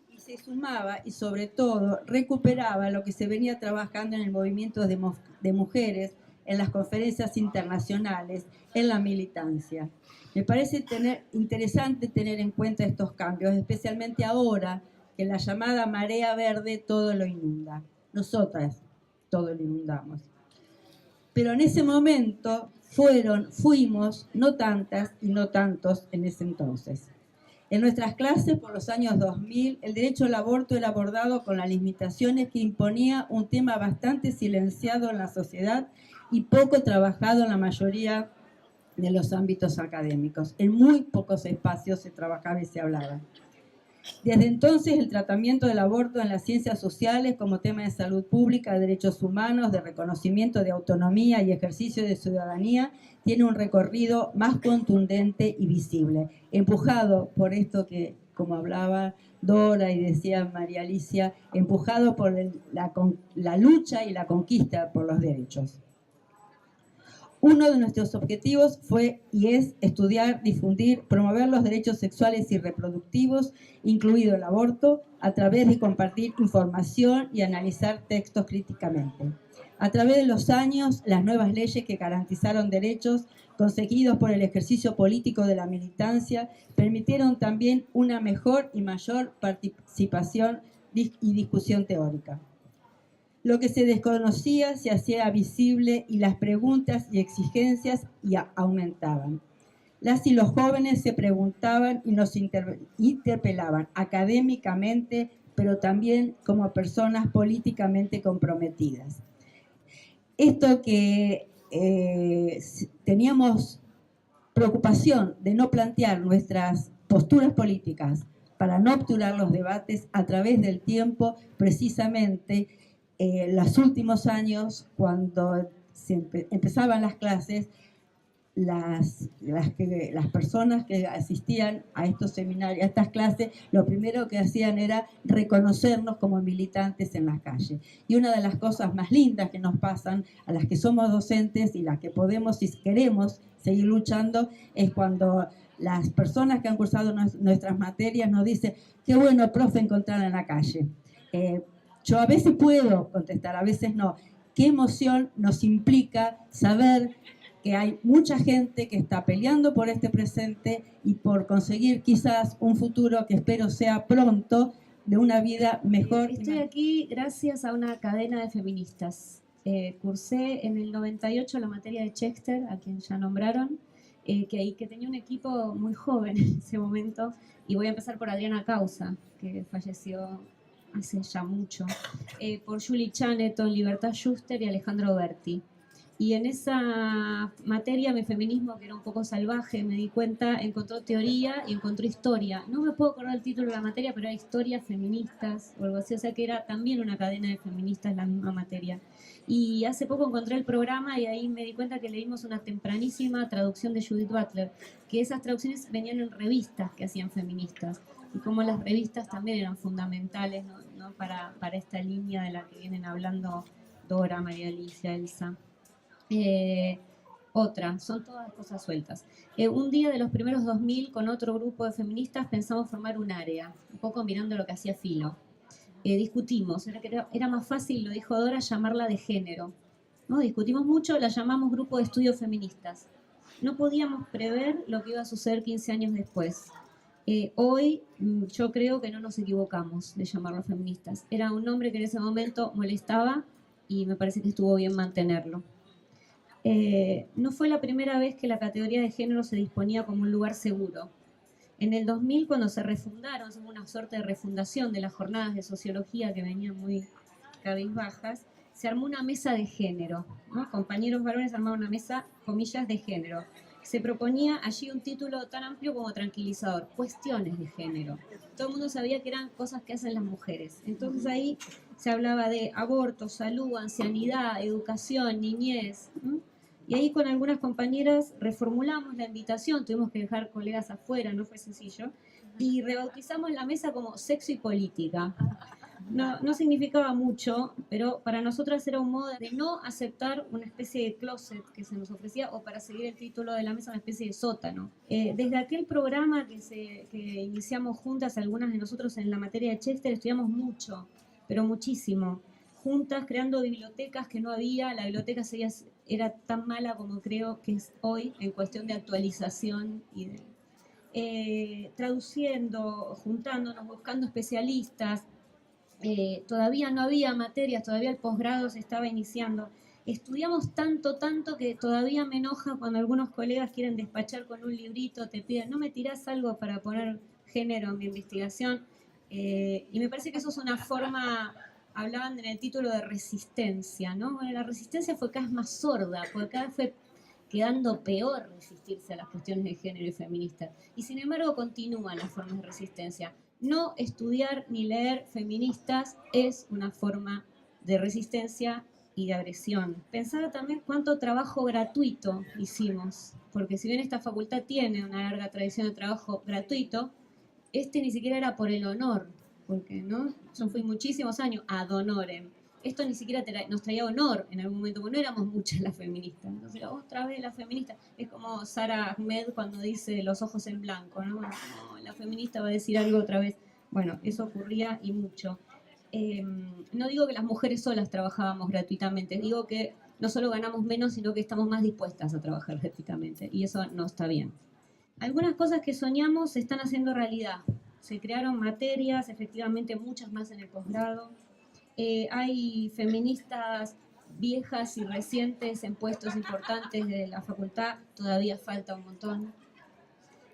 y se sumaba y sobre todo recuperaba lo que se venía trabajando en el movimiento de mujeres, en las conferencias internacionales, en la militancia. Me parece interesante tener en cuenta estos cambios, especialmente ahora que la llamada marea verde todo lo inunda. Nosotras todo lo inundamos. Pero en ese momento fuimos no tantas y no tantos en ese entonces. En nuestras clases, por los años 2000, el derecho al aborto era abordado con las limitaciones que imponía un tema bastante silenciado en la sociedad y poco trabajado en la mayoría de los ámbitos académicos. En muy pocos espacios se trabajaba y se hablaba. Desde entonces, el tratamiento del aborto en las ciencias sociales como tema de salud pública, de derechos humanos, de reconocimiento de autonomía y ejercicio de ciudadanía tiene un recorrido más contundente y visible, empujado por esto que, como hablaba Dora y decía María Alicia, empujado por la lucha y la conquista por los derechos. Uno de nuestros objetivos fue y es estudiar, difundir, promover los derechos sexuales y reproductivos, incluido el aborto, a través de compartir información y analizar textos críticamente. A través de los años, las nuevas leyes que garantizaron derechos conseguidos por el ejercicio político de la militancia permitieron también una mejor y mayor participación y discusión teórica. Lo que se desconocía se hacía visible y las preguntas y exigencias aumentaban. Las y los jóvenes se preguntaban y nos interpelaban académicamente, pero también como personas políticamente comprometidas. Esto que teníamos preocupación de no plantear nuestras posturas políticas para no obturar los debates a través del tiempo, precisamente los últimos años, cuando empezaban las clases, las personas que asistían a estos seminarios, a estas clases, lo primero que hacían era reconocernos como militantes en las calles. Y una de las cosas más lindas que nos pasan a las que somos docentes y las que podemos, si queremos, seguir luchando, es cuando las personas que han cursado nuestras materias nos dicen: qué bueno, profe, encontrarla en la calle. Yo a veces puedo contestar, a veces no. Qué emoción nos implica saber que hay mucha gente que está peleando por este presente y por conseguir quizás un futuro que espero sea pronto, de una vida mejor. Estoy aquí gracias a una cadena de feministas. Cursé en el 98 la materia de Chester, a quien ya nombraron, que tenía un equipo muy joven en ese momento, y voy a empezar por Adriana Causa, que falleció hace ya mucho, por Julie Chaneton, Libertad Schuster y Alejandro Berti. Y en esa materia, mi feminismo, que era un poco salvaje, me di cuenta, encontró teoría y encontró historia. No me puedo acordar el título de la materia, pero era historias feministas o algo así, o sea que era también una cadena de feministas la misma materia. Y hace poco encontré el programa y ahí me di cuenta que leímos una tempranísima traducción de Judith Butler, que esas traducciones venían en revistas que hacían feministas, y como las revistas también eran fundamentales, ¿no? para esta línea de la que vienen hablando Dora, María Alicia, Elsa. Otra, son todas cosas sueltas. Un día de los primeros 2000, con otro grupo de feministas, pensamos formar un área, un poco mirando lo que hacía Filo. Discutimos, era más fácil, lo dijo Dora, llamarla de género, ¿no? Discutimos mucho, la llamamos Grupo de Estudios Feministas. No podíamos prever lo que iba a suceder 15 años después. Hoy yo creo que no nos equivocamos de llamarlos feministas. Era un nombre que en ese momento molestaba y me parece que estuvo bien mantenerlo. No fue la primera vez que la categoría de género se disponía como un lugar seguro. En el 2000, cuando se refundaron, hubo una suerte de refundación de las jornadas de sociología que venían muy cabizbajas, se armó una mesa de género, ¿no? Compañeros varones armaron una mesa, comillas, de género. Se proponía allí un título tan amplio como tranquilizador: cuestiones de género. Todo el mundo sabía que eran cosas que hacen las mujeres. Entonces ahí se hablaba de aborto, salud, ancianidad, educación, niñez, ¿no? Y ahí con algunas compañeras reformulamos la invitación, tuvimos que dejar colegas afuera, no fue sencillo, y rebautizamos la mesa como sexo y política. No significaba mucho, pero para nosotras era un modo de no aceptar una especie de closet que se nos ofrecía, o, para seguir el título de la mesa, una especie de sótano. Desde aquel programa que iniciamos juntas, algunas de nosotros en la materia de Chester, estudiamos mucho, pero muchísimo, juntas, creando bibliotecas que no había. La biblioteca era tan mala como creo que es hoy en cuestión de actualización y traduciendo, juntándonos, buscando especialistas. Todavía no había materias, todavía el posgrado se estaba iniciando. Estudiamos tanto que todavía me enoja cuando algunos colegas quieren despachar con un librito, te piden: ¿no me tirás algo para poner género en mi investigación? Y me parece que eso es una forma, hablaban en el título de resistencia, ¿no? Bueno, la resistencia fue cada vez más sorda, porque cada vez fue quedando peor resistirse a las cuestiones de género y feministas. Y sin embargo continúan las formas de resistencia. no estudiar ni leer feministas es una forma de resistencia y de agresión. Pensar también cuánto trabajo gratuito hicimos, porque si bien esta facultad tiene una larga tradición de trabajo gratuito, ni siquiera era por el honor, porque ¿no? Yo fui muchísimos años ad honorem. Esto ni siquiera nos traía honor en algún momento, porque no éramos muchas las feministas. Entonces, otra vez las feministas. Es como Sara Ahmed cuando dice los ojos en blanco, ¿no? Bueno, no, la feminista va a decir algo otra vez. Bueno, eso ocurría y mucho. No digo que las mujeres solas trabajábamos gratuitamente, digo que no solo ganamos menos, sino que estamos más dispuestas a trabajar gratuitamente, y eso no está bien. Algunas cosas que soñamos se están haciendo realidad. Se crearon materias, efectivamente muchas más en el posgrado. Hay feministas viejas y recientes en puestos importantes de la facultad, todavía falta un montón.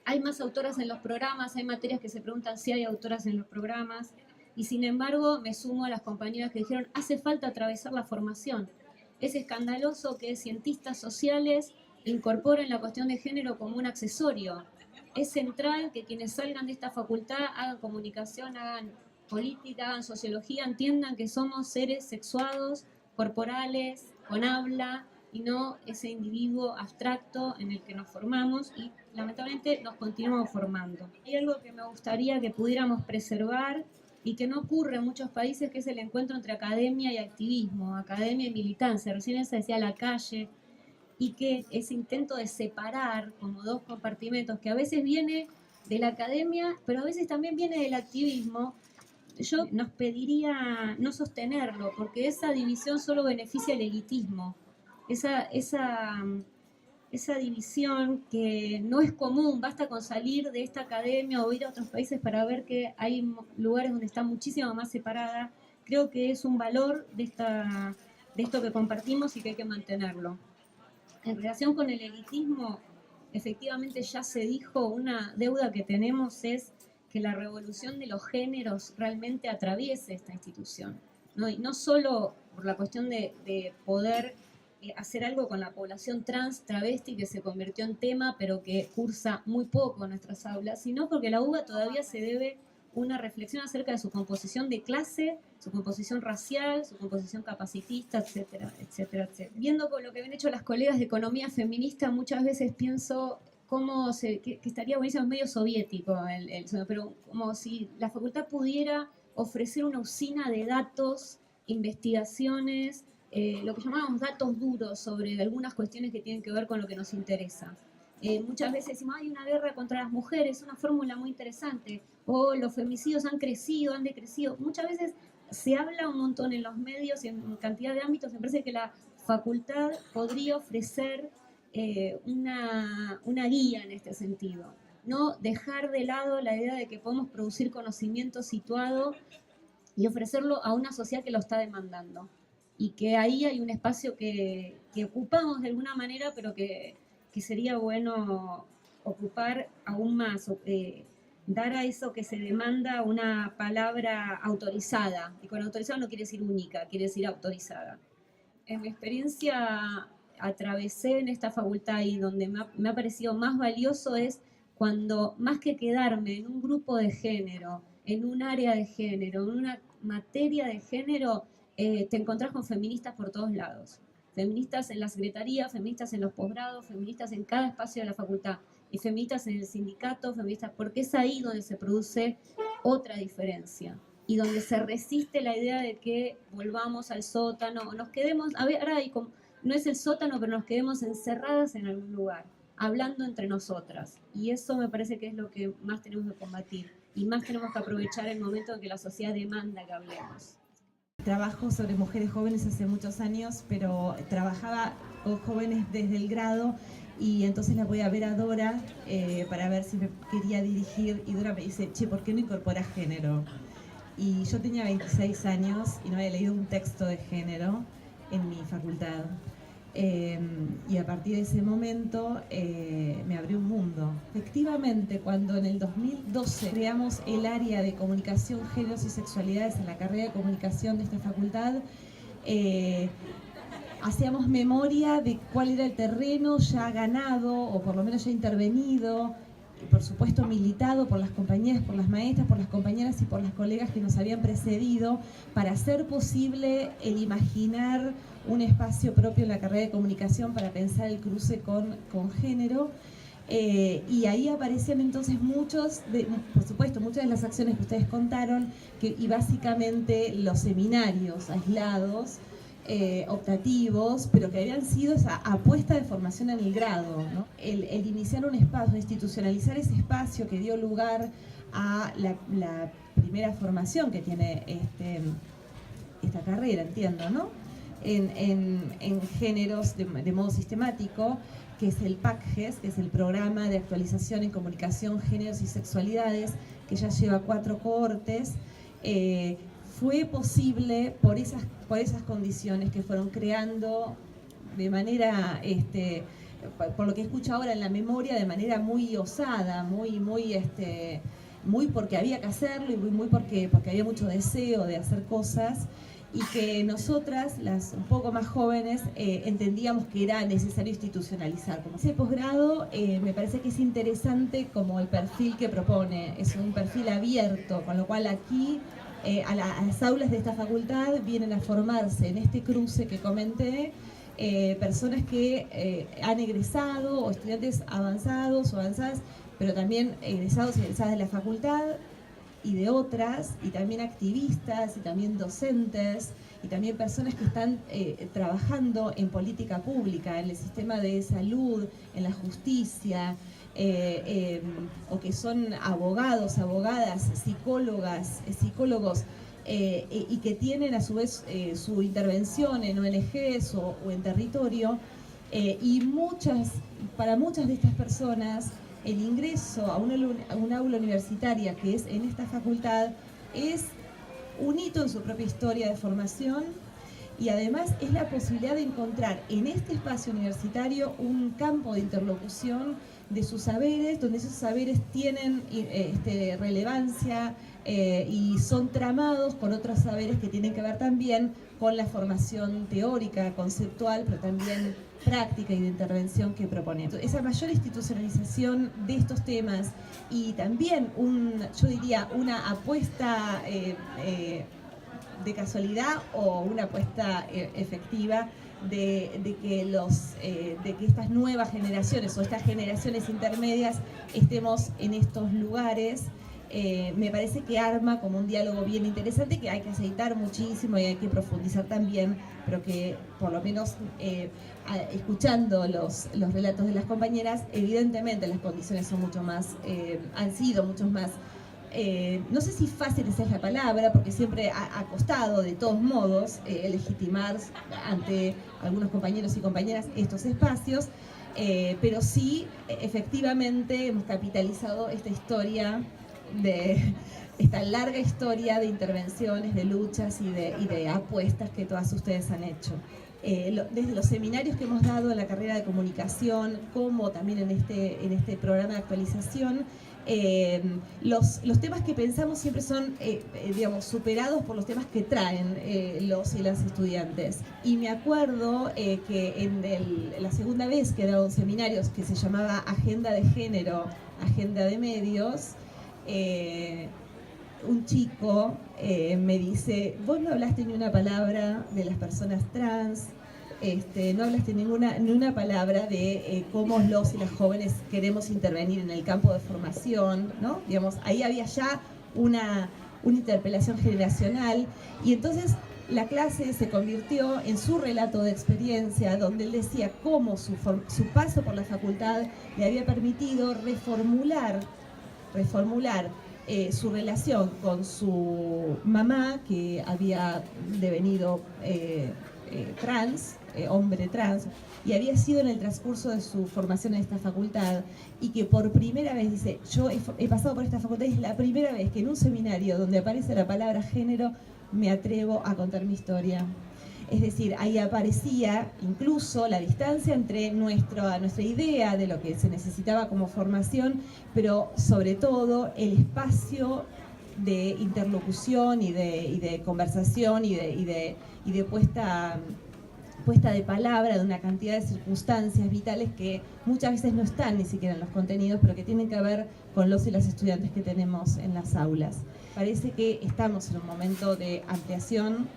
Hay más autoras en los programas, hay materias que se preguntan si hay autoras en los programas, y sin embargo me sumo a las compañeras que dijeron, hace falta atravesar la formación. Es escandaloso que cientistas sociales incorporen la cuestión de género como un accesorio. Es central que quienes salgan de esta facultad hagan comunicación, hagan política, hagan sociología, entiendan que somos seres sexuados, corporales, con habla, y no ese individuo abstracto en el que nos formamos y lamentablemente nos continuamos formando. Hay algo que me gustaría que pudiéramos preservar y que no ocurre en muchos países, que es el encuentro entre academia y activismo, academia y militancia. Recién se decía la calle, y que ese intento de separar como dos compartimentos, que a veces viene de la academia, pero a veces también viene del activismo, yo nos pediría no sostenerlo, porque esa división solo beneficia el elitismo. Esa división que no es común, basta con salir de esta academia o ir a otros países para ver que hay lugares donde está muchísimo más separada. Creo que es un valor de esto que compartimos y que hay que mantenerlo. En relación con el elitismo, efectivamente ya se dijo, una deuda que tenemos es que la revolución de los géneros realmente atraviese esta institución, ¿no? Y no solo por la cuestión de poder hacer algo con la población trans, travesti, que se convirtió en tema, pero que cursa muy poco en nuestras aulas, sino porque la UBA todavía se debe una reflexión acerca de su composición de clase, su composición racial, su composición capacitista, etcétera, etcétera, etcétera. Viendo con lo que habían hecho las colegas de economía feminista, muchas veces pienso que estaría buenísimo, es medio soviético, pero como si la facultad pudiera ofrecer una usina de datos, investigaciones, lo que llamamos datos duros sobre algunas cuestiones que tienen que ver con lo que nos interesa. Muchas veces decimos, hay una guerra contra las mujeres, una fórmula muy interesante, o los femicidios han crecido, han decrecido. Muchas veces se habla un montón en los medios y en cantidad de ámbitos. Me parece que la facultad podría ofrecer una guía en este sentido. No dejar de lado la idea de que podemos producir conocimiento situado y ofrecerlo a una sociedad que lo está demandando. Y que ahí hay un espacio que ocupamos de alguna manera, pero que sería bueno ocupar aún más, dar a eso que se demanda una palabra autorizada. Y con autorizada no quiere decir única, quiere decir autorizada. En mi experiencia atravesé en esta facultad y donde me ha parecido más valioso es cuando, más que quedarme en un grupo de género, en un área de género, en una materia de género, te encontrás con feministas por todos lados. Feministas en la secretaría, feministas en los posgrados, feministas en cada espacio de la facultad, y feministas en el sindicato, feministas, porque es ahí donde se produce otra diferencia y donde se resiste la idea de que volvamos al sótano, o nos quedemos, ahora no es el sótano, pero nos quedemos encerradas en algún lugar, hablando entre nosotras. Y eso me parece que es lo que más tenemos que combatir, y más tenemos que aprovechar el momento en que la sociedad demanda que hablemos. Trabajo sobre mujeres jóvenes hace muchos años, pero trabajaba con jóvenes desde el grado, y entonces la voy a ver a Dora para ver si me quería dirigir, y Dora me dice, che, ¿por qué no incorporas género? Y yo tenía 26 años y no había leído un texto de género en mi facultad. Y a partir de ese momento me abrió un mundo. Efectivamente, cuando en el 2012 creamos el área de comunicación, géneros y sexualidades en la carrera de comunicación de esta facultad, hacíamos memoria de cuál era el terreno ya ganado, o por lo menos ya intervenido, por supuesto militado por las compañeras, por las maestras, por las compañeras y por las colegas que nos habían precedido para hacer posible el imaginar un espacio propio en la carrera de comunicación para pensar el cruce con género. Y ahí aparecían entonces por supuesto, muchas de las acciones que ustedes contaron, y básicamente los seminarios aislados, optativos, pero que habían sido esa apuesta de formación en el grado, ¿no? El iniciar un espacio, institucionalizar ese espacio que dio lugar a la primera formación que tiene esta carrera, entiendo, ¿no? En géneros de modo sistemático, que es el PACGES, que es el Programa de Actualización en Comunicación, Géneros y Sexualidades, que ya lleva 4 cohortes. Fue posible por esas condiciones que fueron creando de manera, por lo que escucho ahora en la memoria, de manera muy osada, muy porque había que hacerlo y muy porque había mucho deseo de hacer cosas, y que nosotras, las un poco más jóvenes, entendíamos que era necesario institucionalizar. Como ese posgrado, me parece que es interesante como el perfil que propone, es un perfil abierto, con lo cual aquí a las aulas de esta facultad vienen a formarse en este cruce que comenté, personas que han egresado, o estudiantes avanzados o avanzadas, pero también egresados y egresadas de la facultad y de otras, y también activistas, y también docentes, y también personas que están trabajando en política pública, en el sistema de salud, en la justicia, o que son abogados, abogadas, psicólogas, psicólogos, y que tienen a su vez su intervención en ONGs o en territorio, y para muchas de estas personas el ingreso a una aula universitaria, que es en esta facultad, es un hito en su propia historia de formación, y además es la posibilidad de encontrar en este espacio universitario un campo de interlocución de sus saberes, donde esos saberes tienen relevancia y son tramados con otros saberes que tienen que ver también con la formación teórica, conceptual, pero también práctica y de intervención que propone. Esa mayor institucionalización de estos temas, y también yo diría una apuesta de casualidad o una apuesta efectiva de que estas nuevas generaciones o estas generaciones intermedias estemos en estos lugares. Me parece que arma como un diálogo bien interesante, que hay que aceitar muchísimo y hay que profundizar también, pero que por lo menos escuchando los relatos de las compañeras, evidentemente las condiciones son mucho más, han sido mucho más, no sé si fácil esa es la palabra, porque siempre ha costado de todos modos legitimar ante algunos compañeros y compañeras estos espacios, pero sí efectivamente hemos capitalizado esta larga historia de intervenciones, de luchas y de apuestas que todas ustedes han hecho. Desde los seminarios que hemos dado en la carrera de comunicación, como también en este programa de actualización, los temas que pensamos siempre son, superados por los temas que traen los y las estudiantes. Y me acuerdo que en la segunda vez que he dado seminarios que se llamaba Agenda de Género, Agenda de Medios, un chico me dice: vos no hablaste ni una palabra de las personas trans, no hablaste ni una palabra de cómo los y las jóvenes queremos intervenir en el campo de formación, ¿no? Digamos, ahí había ya una interpelación generacional, y entonces la clase se convirtió en su relato de experiencia, donde él decía cómo su paso por la facultad le había permitido reformular su relación con su mamá, que había devenido trans, hombre trans, y había sido en el transcurso de su formación en esta facultad, y que por primera vez dice: yo he pasado por esta facultad y es la primera vez que en un seminario donde aparece la palabra género me atrevo a contar mi historia. Es decir, ahí aparecía incluso la distancia entre nuestra idea de lo que se necesitaba como formación, pero sobre todo el espacio de interlocución y de conversación y de puesta puesta de palabra de una cantidad de circunstancias vitales que muchas veces no están ni siquiera en los contenidos, pero que tienen que ver con los y las estudiantes que tenemos en las aulas. Parece que estamos en un momento de ampliación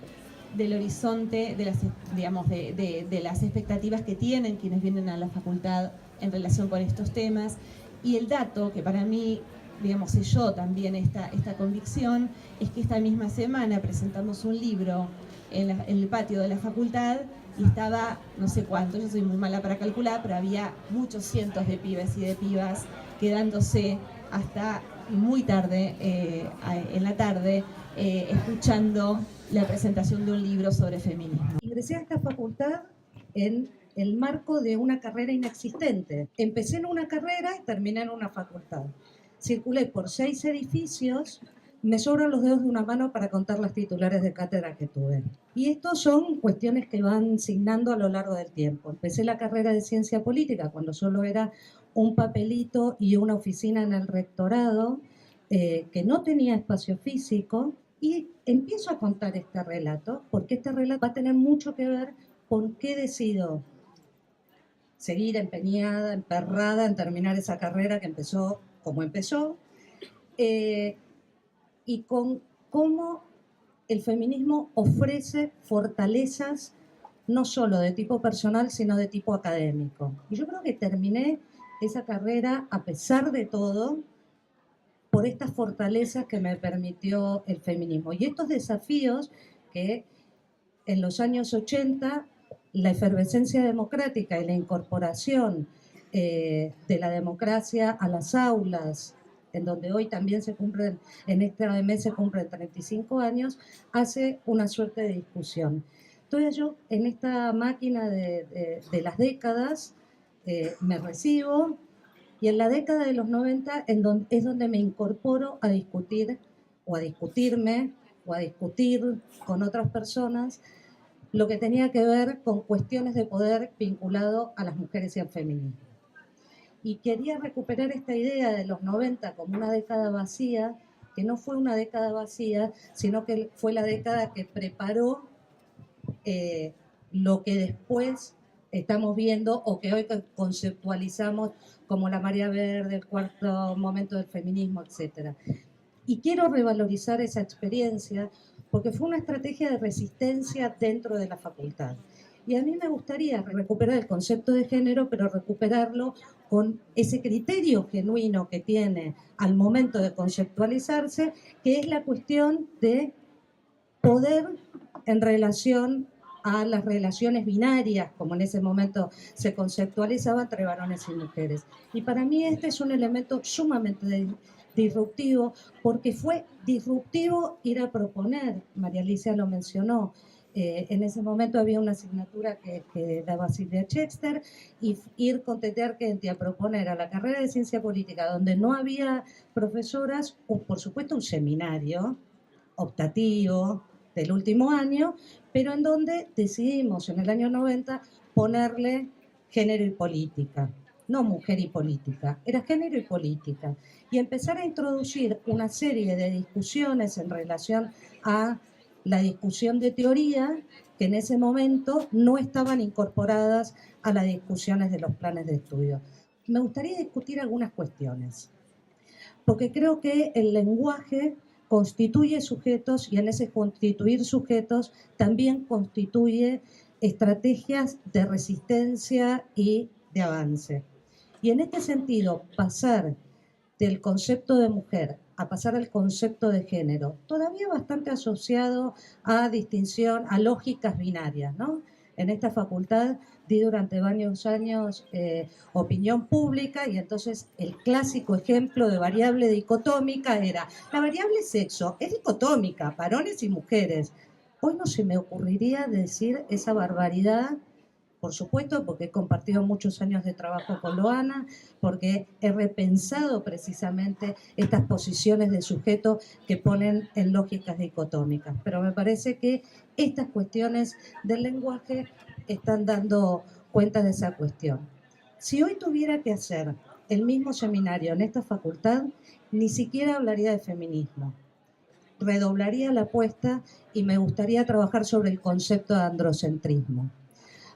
del horizonte, de las, digamos, de las expectativas que tienen quienes vienen a la facultad en relación con estos temas. Y el dato que para mí, digamos, selló también esta convicción, es que esta misma semana presentamos un libro en el patio de la facultad y estaba, no sé cuánto, yo soy muy mala para calcular, pero había muchos cientos de pibes y de pibas quedándose hasta muy tarde, en la tarde, escuchando la presentación de un libro sobre feminismo. Ingresé a esta facultad en el marco de una carrera inexistente. Empecé en una carrera y terminé en una facultad. Circulé por 6 edificios, me sobran los dedos de una mano para contar las titulares de cátedra que tuve. Y estas son cuestiones que van signando a lo largo del tiempo. Empecé la carrera de ciencia política cuando solo era un papelito y una oficina en el rectorado, que no tenía espacio físico, y empiezo a contar este relato, porque este relato va a tener mucho que ver con qué decido seguir empeñada, emperrada en terminar esa carrera que empezó como empezó, y con cómo el feminismo ofrece fortalezas no solo de tipo personal, sino de tipo académico. Y yo creo que terminé esa carrera, a pesar de todo, por estas fortalezas que me permitió el feminismo. Y estos desafíos que en los años 80, la efervescencia democrática y la incorporación de la democracia a las aulas, en donde hoy también se cumplen, en este mes se cumplen 35 años, hace una suerte de discusión. Entonces yo en esta máquina de las décadas me recibo, y en la década de los 90 es donde me incorporo a discutir, o a discutirme, o a discutir con otras personas lo que tenía que ver con cuestiones de poder vinculado a las mujeres y al feminismo. Y quería recuperar esta idea de los 90 como una década vacía, que no fue una década vacía, sino que fue la década que preparó lo que después estamos viendo o que hoy conceptualizamos como la marea verde, el cuarto momento del feminismo, etc. Y quiero revalorizar esa experiencia porque fue una estrategia de resistencia dentro de la facultad. Y a mí me gustaría recuperar el concepto de género, pero recuperarlo con ese criterio genuino que tiene al momento de conceptualizarse, que es la cuestión de poder en relación a las relaciones binarias, como en ese momento se conceptualizaba entre varones y mujeres. Y para mí este es un elemento sumamente disruptivo, porque fue disruptivo ir a proponer, María Alicia lo mencionó, en ese momento había una asignatura que daba Silvia Chexter, y ir con Tete Argenti a proponer a la carrera de ciencia política, donde no había profesoras, por supuesto un seminario optativo del último año, pero en donde decidimos en el año 90 ponerle género y política, no mujer y política, era género y política, y empezar a introducir una serie de discusiones en relación a la discusión de teoría que en ese momento no estaban incorporadas a las discusiones de los planes de estudio. Me gustaría discutir algunas cuestiones, porque creo que el lenguaje constituye sujetos, y en ese constituir sujetos también constituye estrategias de resistencia y de avance. Y en este sentido, pasar del concepto de mujer a pasar al concepto de género, todavía bastante asociado a distinción, a lógicas binarias, ¿no? En esta facultad di durante varios años opinión pública, y entonces el clásico ejemplo de variable dicotómica era, la variable sexo es dicotómica, varones y mujeres. Hoy no se me ocurriría decir esa barbaridad, por supuesto, porque he compartido muchos años de trabajo con Loana, porque he repensado precisamente estas posiciones de sujeto que ponen en lógicas dicotómicas. Pero me parece que estas cuestiones del lenguaje están dando cuenta de esa cuestión. Si hoy tuviera que hacer el mismo seminario en esta facultad, ni siquiera hablaría de feminismo. Redoblaría la apuesta y me gustaría trabajar sobre el concepto de androcentrismo.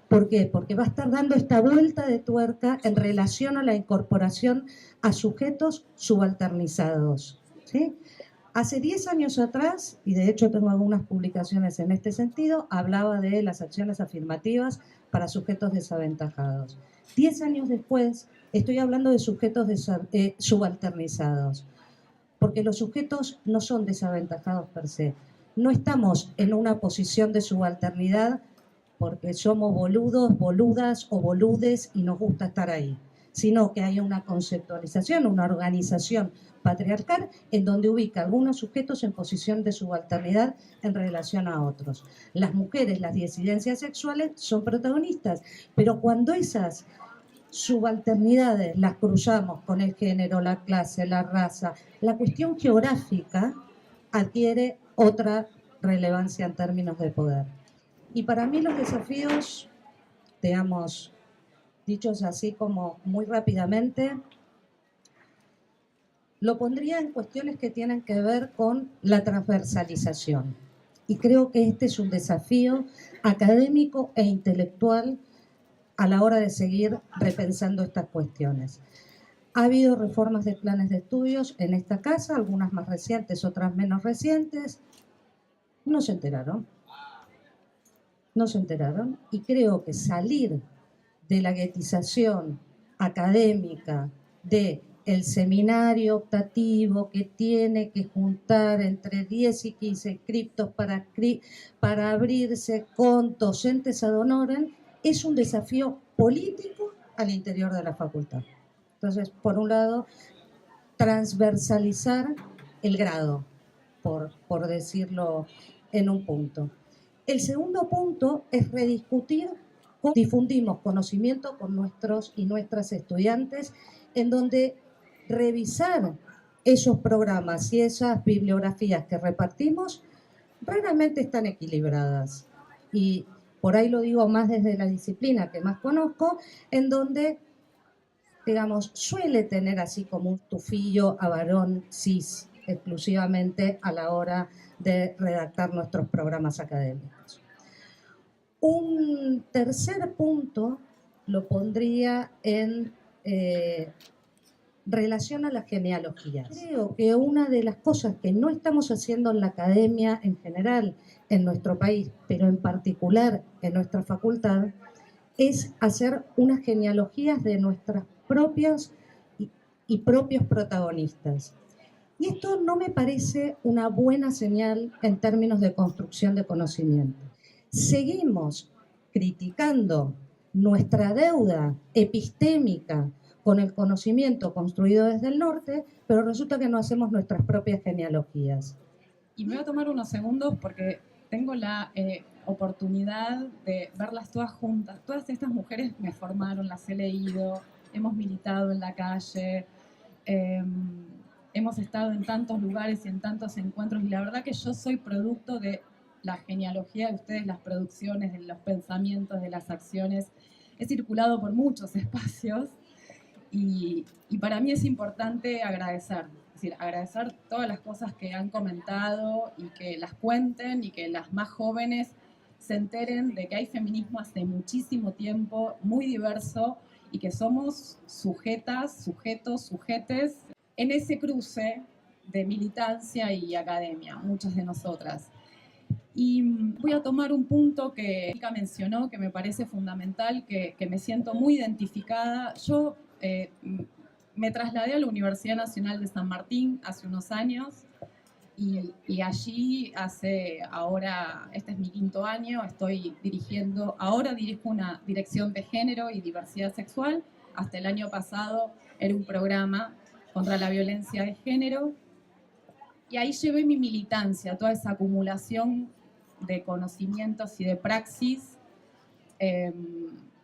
¿Por qué? Porque va a estar dando esta vuelta de tuerca en relación a la incorporación a sujetos subalternizados, ¿sí? Hace 10 años atrás, y de hecho tengo algunas publicaciones en este sentido, hablaba de las acciones afirmativas para sujetos desaventajados. 10 años después, estoy hablando de sujetos subalternizados, porque los sujetos no son desaventajados per se. No estamos en una posición de subalternidad porque somos boludos, boludas o boludes y nos gusta estar ahí, sino que hay una conceptualización, una organización patriarcal en donde ubica a algunos sujetos en posición de subalternidad en relación a otros. Las mujeres, las disidencias sexuales son protagonistas, pero cuando esas subalternidades las cruzamos con el género, la clase, la raza, la cuestión geográfica adquiere otra relevancia en términos de poder. Y para mí los desafíos, digamos, dichos así como muy rápidamente, lo pondría en cuestiones que tienen que ver con la transversalización. Y creo que este es un desafío académico e intelectual a la hora de seguir repensando estas cuestiones. Ha habido reformas de planes de estudios en esta casa, algunas más recientes, otras menos recientes. No se enteraron. No se enteraron. Y creo que salir de la guetización académica de el seminario optativo que tiene que juntar entre 10 y 15 inscriptos para abrirse con docentes ad honorem, es un desafío político al interior de la facultad. Entonces, por un lado, transversalizar el grado, por decirlo en un punto. El segundo punto es rediscutir cómo difundimos conocimiento con nuestros y nuestras estudiantes, en donde revisar esos programas y esas bibliografías que repartimos raramente están equilibradas. Y por ahí lo digo más desde la disciplina que más conozco, en donde, digamos, suele tener así como un tufillo a varón cis exclusivamente a la hora de redactar nuestros programas académicos. Un tercer punto lo pondría en relación a las genealogías. Creo que una de las cosas que no estamos haciendo en la academia en general, en nuestro país, pero en particular en nuestra facultad, es hacer unas genealogías de nuestras propias y propios protagonistas. Y esto no me parece una buena señal en términos de construcción de conocimiento. Seguimos criticando nuestra deuda epistémica con el conocimiento construido desde el norte, pero resulta que no hacemos nuestras propias genealogías. Y me voy a tomar unos segundos porque tengo la oportunidad de verlas todas juntas. Todas estas mujeres me formaron, las he leído, hemos militado en la calle, hemos estado en tantos lugares y en tantos encuentros, y la verdad que yo soy producto de la genealogía de ustedes, las producciones, de los pensamientos, de las acciones. He circulado por muchos espacios y para mí es importante agradecer. Es decir, agradecer todas las cosas que han comentado y que las cuenten y que las más jóvenes se enteren de que hay feminismo hace muchísimo tiempo, muy diverso, y que somos sujetas, sujetos, sujetes en ese cruce de militancia y academia, muchas de nosotras. Y voy a tomar un punto que Erika mencionó, que me parece fundamental, que me siento muy identificada. Yo me trasladé a la Universidad Nacional de San Martín hace unos años y allí ahora, este es mi 5º año, ahora dirijo una dirección de género y diversidad sexual. Hasta el año pasado era un programa contra la violencia de género. Y ahí llevé mi militancia, toda esa acumulación de conocimientos y de praxis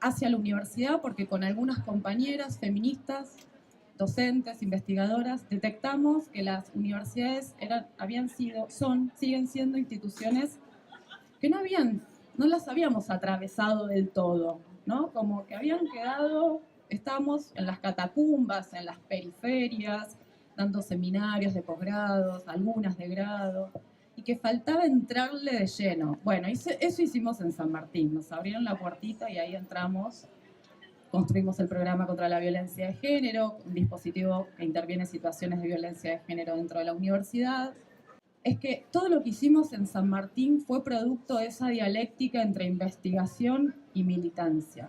hacia la universidad, porque con algunas compañeras feministas, docentes, investigadoras, detectamos que las universidades siguen siendo instituciones que no las habíamos atravesado del todo, ¿no? Como que habían quedado, estábamos en las catacumbas, en las periferias, dando seminarios de posgrados, algunas de grado, y y que faltaba entrarle de lleno. Bueno, eso hicimos en San Martín, nos abrieron la puertita y ahí entramos, construimos el programa contra la violencia de género, un dispositivo que interviene en situaciones de violencia de género dentro de la universidad. Es que todo lo que hicimos en San Martín fue producto de esa dialéctica entre investigación y militancia.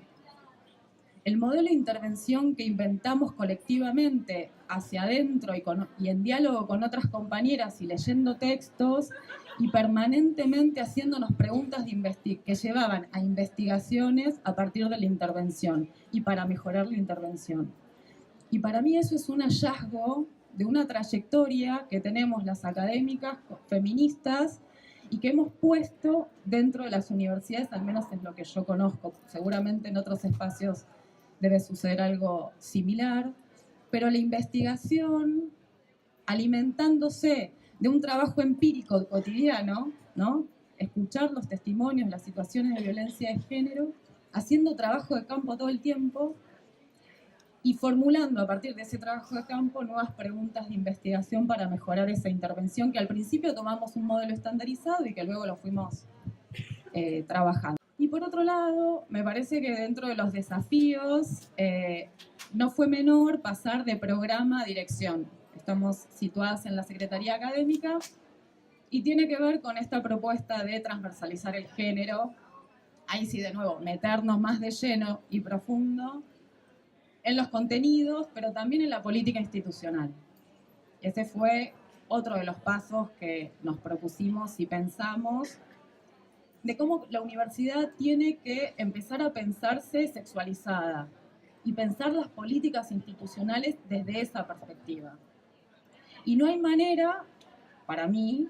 El modelo de intervención que inventamos colectivamente hacia adentro y en diálogo con otras compañeras y leyendo textos y permanentemente haciéndonos preguntas que llevaban a investigaciones a partir de la intervención y para mejorar la intervención. Y para mí eso es un hallazgo de una trayectoria que tenemos las académicas feministas y que hemos puesto dentro de las universidades, al menos en lo que yo conozco. Seguramente en otros espacios debe suceder algo similar, pero la investigación alimentándose de un trabajo empírico cotidiano, ¿no? Escuchar los testimonios, las situaciones de violencia de género, haciendo trabajo de campo todo el tiempo y formulando a partir de ese trabajo de campo nuevas preguntas de investigación para mejorar esa intervención, que al principio tomamos un modelo estandarizado y que luego lo fuimos trabajando. Y por otro lado, me parece que dentro de los desafíos no fue menor pasar de programa a dirección. Estamos situadas en la Secretaría Académica y tiene que ver con esta propuesta de transversalizar el género. Ahí sí, de nuevo, meternos más de lleno y profundo en los contenidos, pero también en la política institucional. Ese fue otro de los pasos que nos propusimos y pensamos de cómo la universidad tiene que empezar a pensarse sexualizada y pensar las políticas institucionales desde esa perspectiva. Y no hay manera, para mí,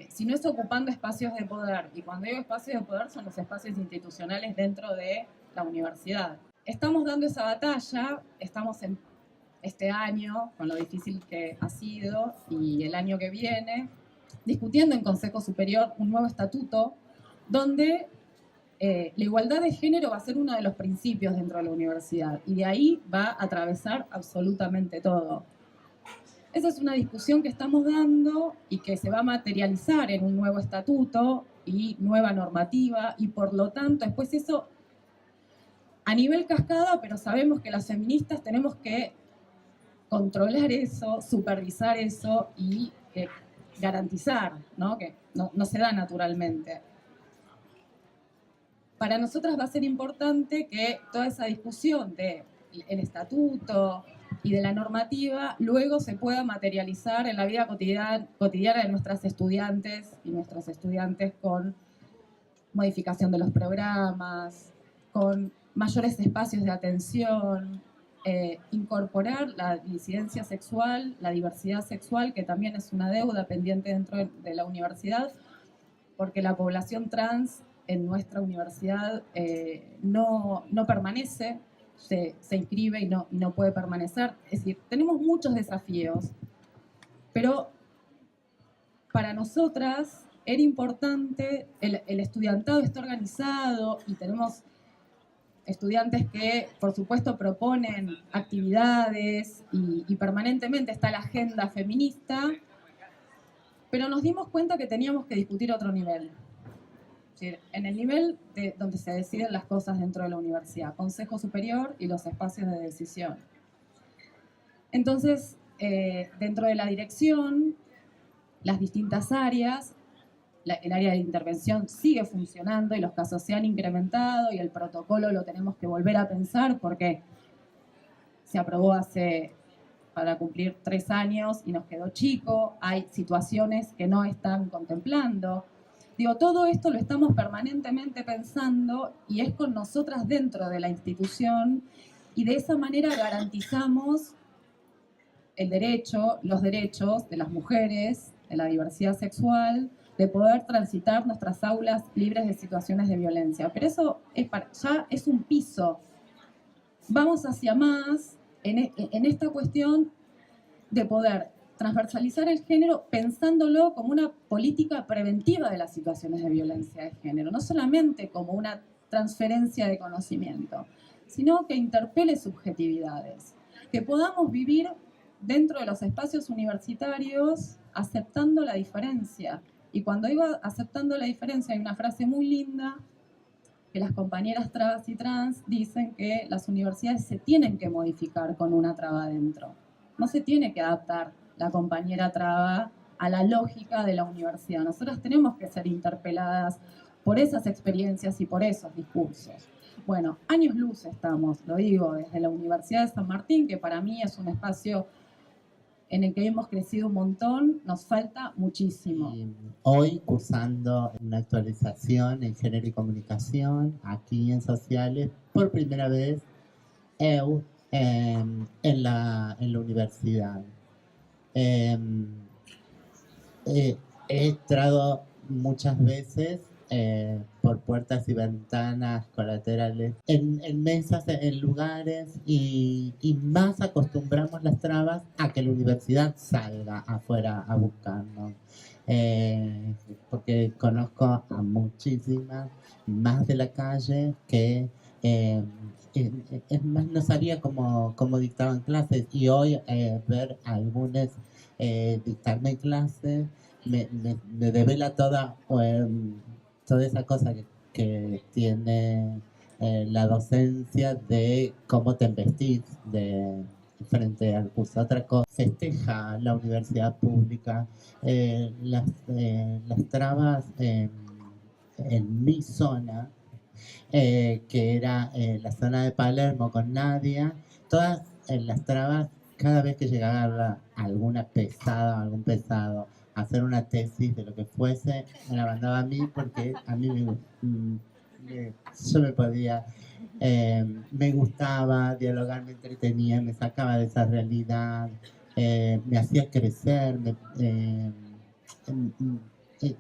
si no es ocupando espacios de poder. Y cuando digo espacios de poder son los espacios institucionales dentro de la universidad. Estamos dando esa batalla, estamos en este año, con lo difícil que ha sido, y el año que viene, discutiendo en Consejo Superior un nuevo estatuto donde la igualdad de género va a ser uno de los principios dentro de la universidad y de ahí va a atravesar absolutamente todo. Esa es una discusión que estamos dando y que se va a materializar en un nuevo estatuto y nueva normativa y por lo tanto después eso a nivel cascada, pero sabemos que las feministas tenemos que controlar eso, supervisar eso y garantizar, ¿no? Que no se da naturalmente. Para nosotras va a ser importante que toda esa discusión del estatuto y de la normativa luego se pueda materializar en la vida cotidiana de nuestras estudiantes y nuestros estudiantes con modificación de los programas, con mayores espacios de atención, incorporar la disidencia sexual, la diversidad sexual, que también es una deuda pendiente dentro de la universidad, porque la población trans en nuestra universidad no permanece, se inscribe y no puede permanecer. Es decir, tenemos muchos desafíos, pero para nosotras era importante, el estudiantado está organizado y tenemos estudiantes que, por supuesto, proponen actividades y permanentemente está la agenda feminista, pero nos dimos cuenta que teníamos que discutir otro nivel. Es decir, en el nivel donde se deciden las cosas dentro de la universidad, Consejo Superior y los espacios de decisión. Entonces, dentro de la dirección, las distintas áreas, el área de intervención sigue funcionando y los casos se han incrementado y el protocolo lo tenemos que volver a pensar porque se aprobó para cumplir 3 años y nos quedó chico, hay situaciones que no están contemplando. Digo, todo esto lo estamos permanentemente pensando y es con nosotras dentro de la institución y de esa manera garantizamos los derechos de las mujeres, de la diversidad sexual, de poder transitar nuestras aulas libres de situaciones de violencia. Pero eso ya es un piso. Vamos hacia más en esta cuestión de poder transversalizar el género pensándolo como una política preventiva de las situaciones de violencia de género, no solamente como una transferencia de conocimiento, sino que interpele subjetividades, que podamos vivir dentro de los espacios universitarios aceptando la diferencia. Y cuando iba aceptando la diferencia, hay una frase muy linda que las compañeras trabas y trans dicen que las universidades se tienen que modificar con una traba adentro. No se tiene que adaptar la compañera traba a la lógica de la universidad. Nosotras tenemos que ser interpeladas por esas experiencias y por esos discursos. Bueno, años luz estamos, lo digo, desde la Universidad de San Martín, que para mí es un espacio en el que hemos crecido un montón, nos falta muchísimo. Y hoy cursando una actualización en Género y Comunicación, aquí en Sociales, por primera vez en la universidad. He entrado muchas veces por puertas y ventanas colaterales, en mesas, en lugares, y más acostumbramos las trabas a que la universidad salga afuera a buscarnos. Porque conozco a muchísimas más de la calle que es más, no sabía cómo dictaban clases, y hoy ver a algunos dictarme clases me devela toda esa cosa que tiene la docencia de cómo te embestís frente al curso. Otra cosa, festeja la universidad pública, las trabas en mi zona, que era la zona de Palermo con Nadia, todas las trabas, cada vez que llegaba algún pesado a hacer una tesis de lo que fuese, me la mandaba a mí, porque a mí yo me podía, me gustaba dialogar, me entretenía, me sacaba de esa realidad, me hacía crecer,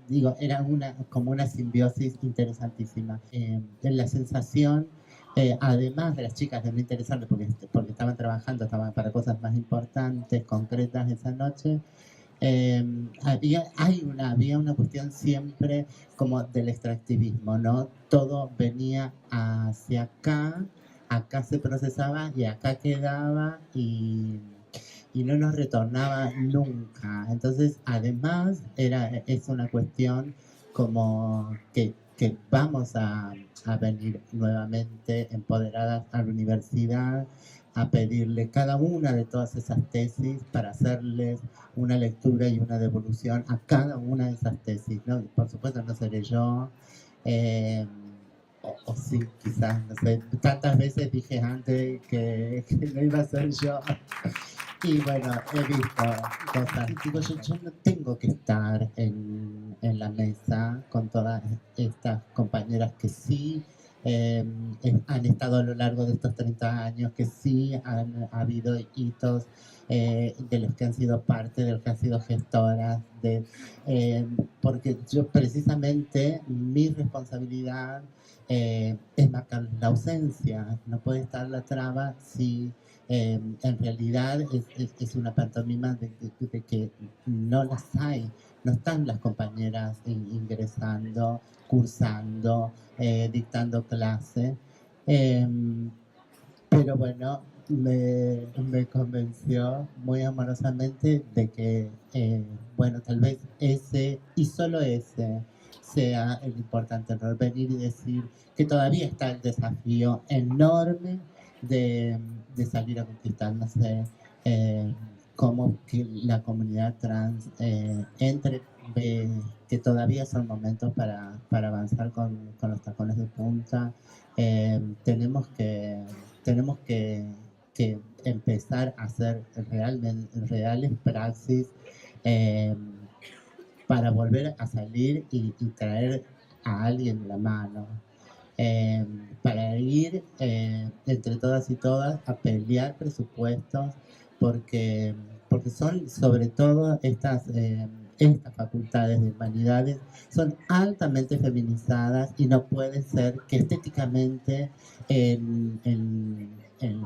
digo, era como una simbiosis interesantísima. La sensación, además de las chicas de no interesarles porque estaban trabajando, estaban para cosas más importantes, concretas esa noche, había una cuestión siempre como del extractivismo, ¿no? Todo venía hacia acá se procesaba y acá quedaba, y no nos retornaba nunca. Entonces, además, es una cuestión como que vamos a venir nuevamente empoderadas a la universidad, a pedirle cada una de todas esas tesis para hacerles una lectura y una devolución a cada una de esas tesis, ¿no? Por supuesto no seré yo, o sí, quizás, no sé, tantas veces dije antes que no iba a ser yo. Y bueno, he visto cosas. Digo, yo no tengo que estar en la mesa con todas estas compañeras que sí han estado a lo largo de estos 30 años, que sí han habido hitos de los que han sido parte, de los que han sido gestoras, porque yo precisamente mi responsabilidad es marcar la ausencia. No puede estar la traba si en realidad es una pantomima de que no las hay, no están las compañeras ingresando, cursando, dictando clase, pero bueno, me convenció muy amorosamente de que, bueno, tal vez ese y solo ese sea el importante error, venir y decir que todavía está el desafío enorme de salir a conquistar, no sé, cómo que la comunidad trans entre, que todavía son momentos para avanzar con los tacones de punta. Tenemos que empezar a hacer reales praxis para volver a salir y traer a alguien de la mano, para ir entre todas y todas a pelear presupuestos, porque son sobre todo estas facultades de humanidades son altamente feminizadas, y no puede ser que estéticamente en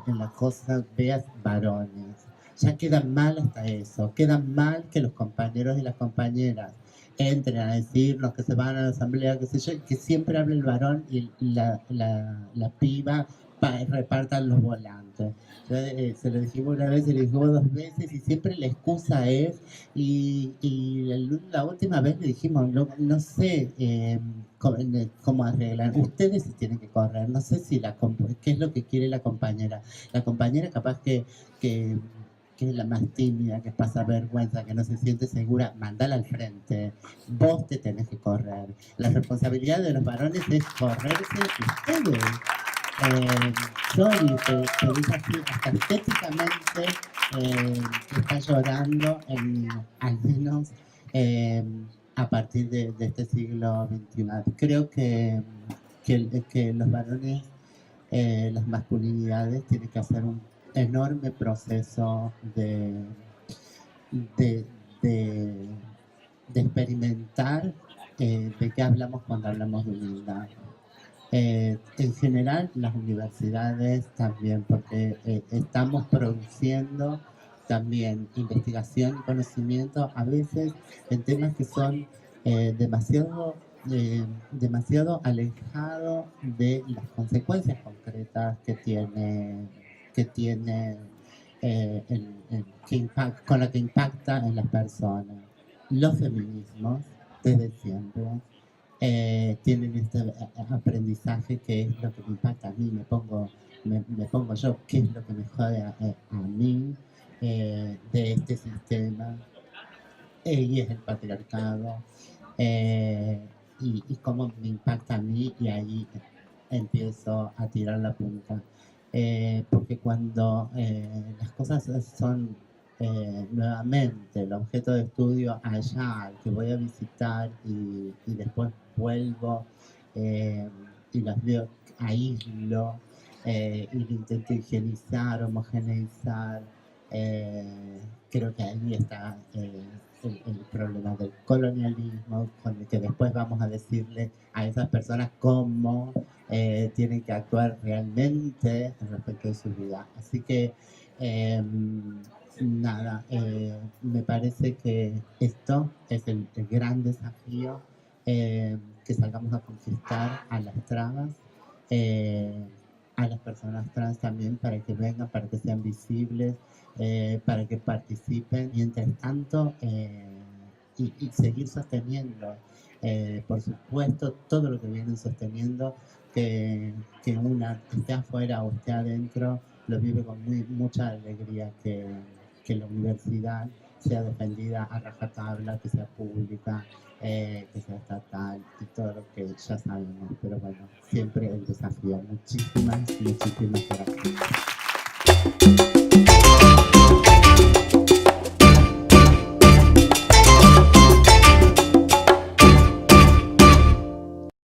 la cosa veas varones. Ya queda mal hasta eso, queda mal que los compañeros y las compañeras entren a decirnos que se van a la asamblea, que siempre habla el varón y la piba repartan los volantes. Se lo dijimos una vez, se lo dijimos 2 veces y siempre la excusa es, y la última vez le dijimos, no sé cómo arreglar, ustedes se tienen que correr, no sé si qué es lo que quiere la compañera. La compañera capaz que es la más tímida, que pasa vergüenza, que no se siente segura, mandala al frente. Vos te tenés que correr. La responsabilidad de los varones es correrse ustedes. Sorry, te dice así, hasta estéticamente está llorando, al menos a partir de este siglo XXI. Creo que los varones, las masculinidades, tienen que hacer un enorme proceso de experimentar de qué hablamos cuando hablamos de humildad. En general, las universidades también, porque estamos produciendo también investigación y conocimiento, a veces en temas que son demasiado alejados de las consecuencias concretas que tiene con la que impacta en las personas. Los feminismos, desde siempre, tienen este aprendizaje que es lo que me impacta a mí, me pongo yo, qué es lo que me jode a mí de este sistema, y es el patriarcado, y cómo me impacta a mí, y ahí empiezo a tirar la punta. Porque cuando las cosas son nuevamente el objeto de estudio allá, al que voy a visitar y después vuelvo y las veo, aíslo y lo intento higienizar, homogeneizar, creo que ahí está el problema del colonialismo, con el que después vamos a decirle a esas personas cómo tienen que actuar realmente respecto de su vida. Así que nada, me parece que esto es el gran desafío, que salgamos a conquistar a las trans, a las personas trans también, para que vengan, para que sean visibles, para que participen, y entre tanto y seguir sosteniendo, por supuesto, todo lo que vienen sosteniendo, que una esté afuera o esté adentro, lo vive con mucha alegría, que la universidad sea defendida a rajatabla, que sea pública, que sea estatal y todo lo que ya sabemos. Pero bueno, siempre el desafío. Muchísimas gracias.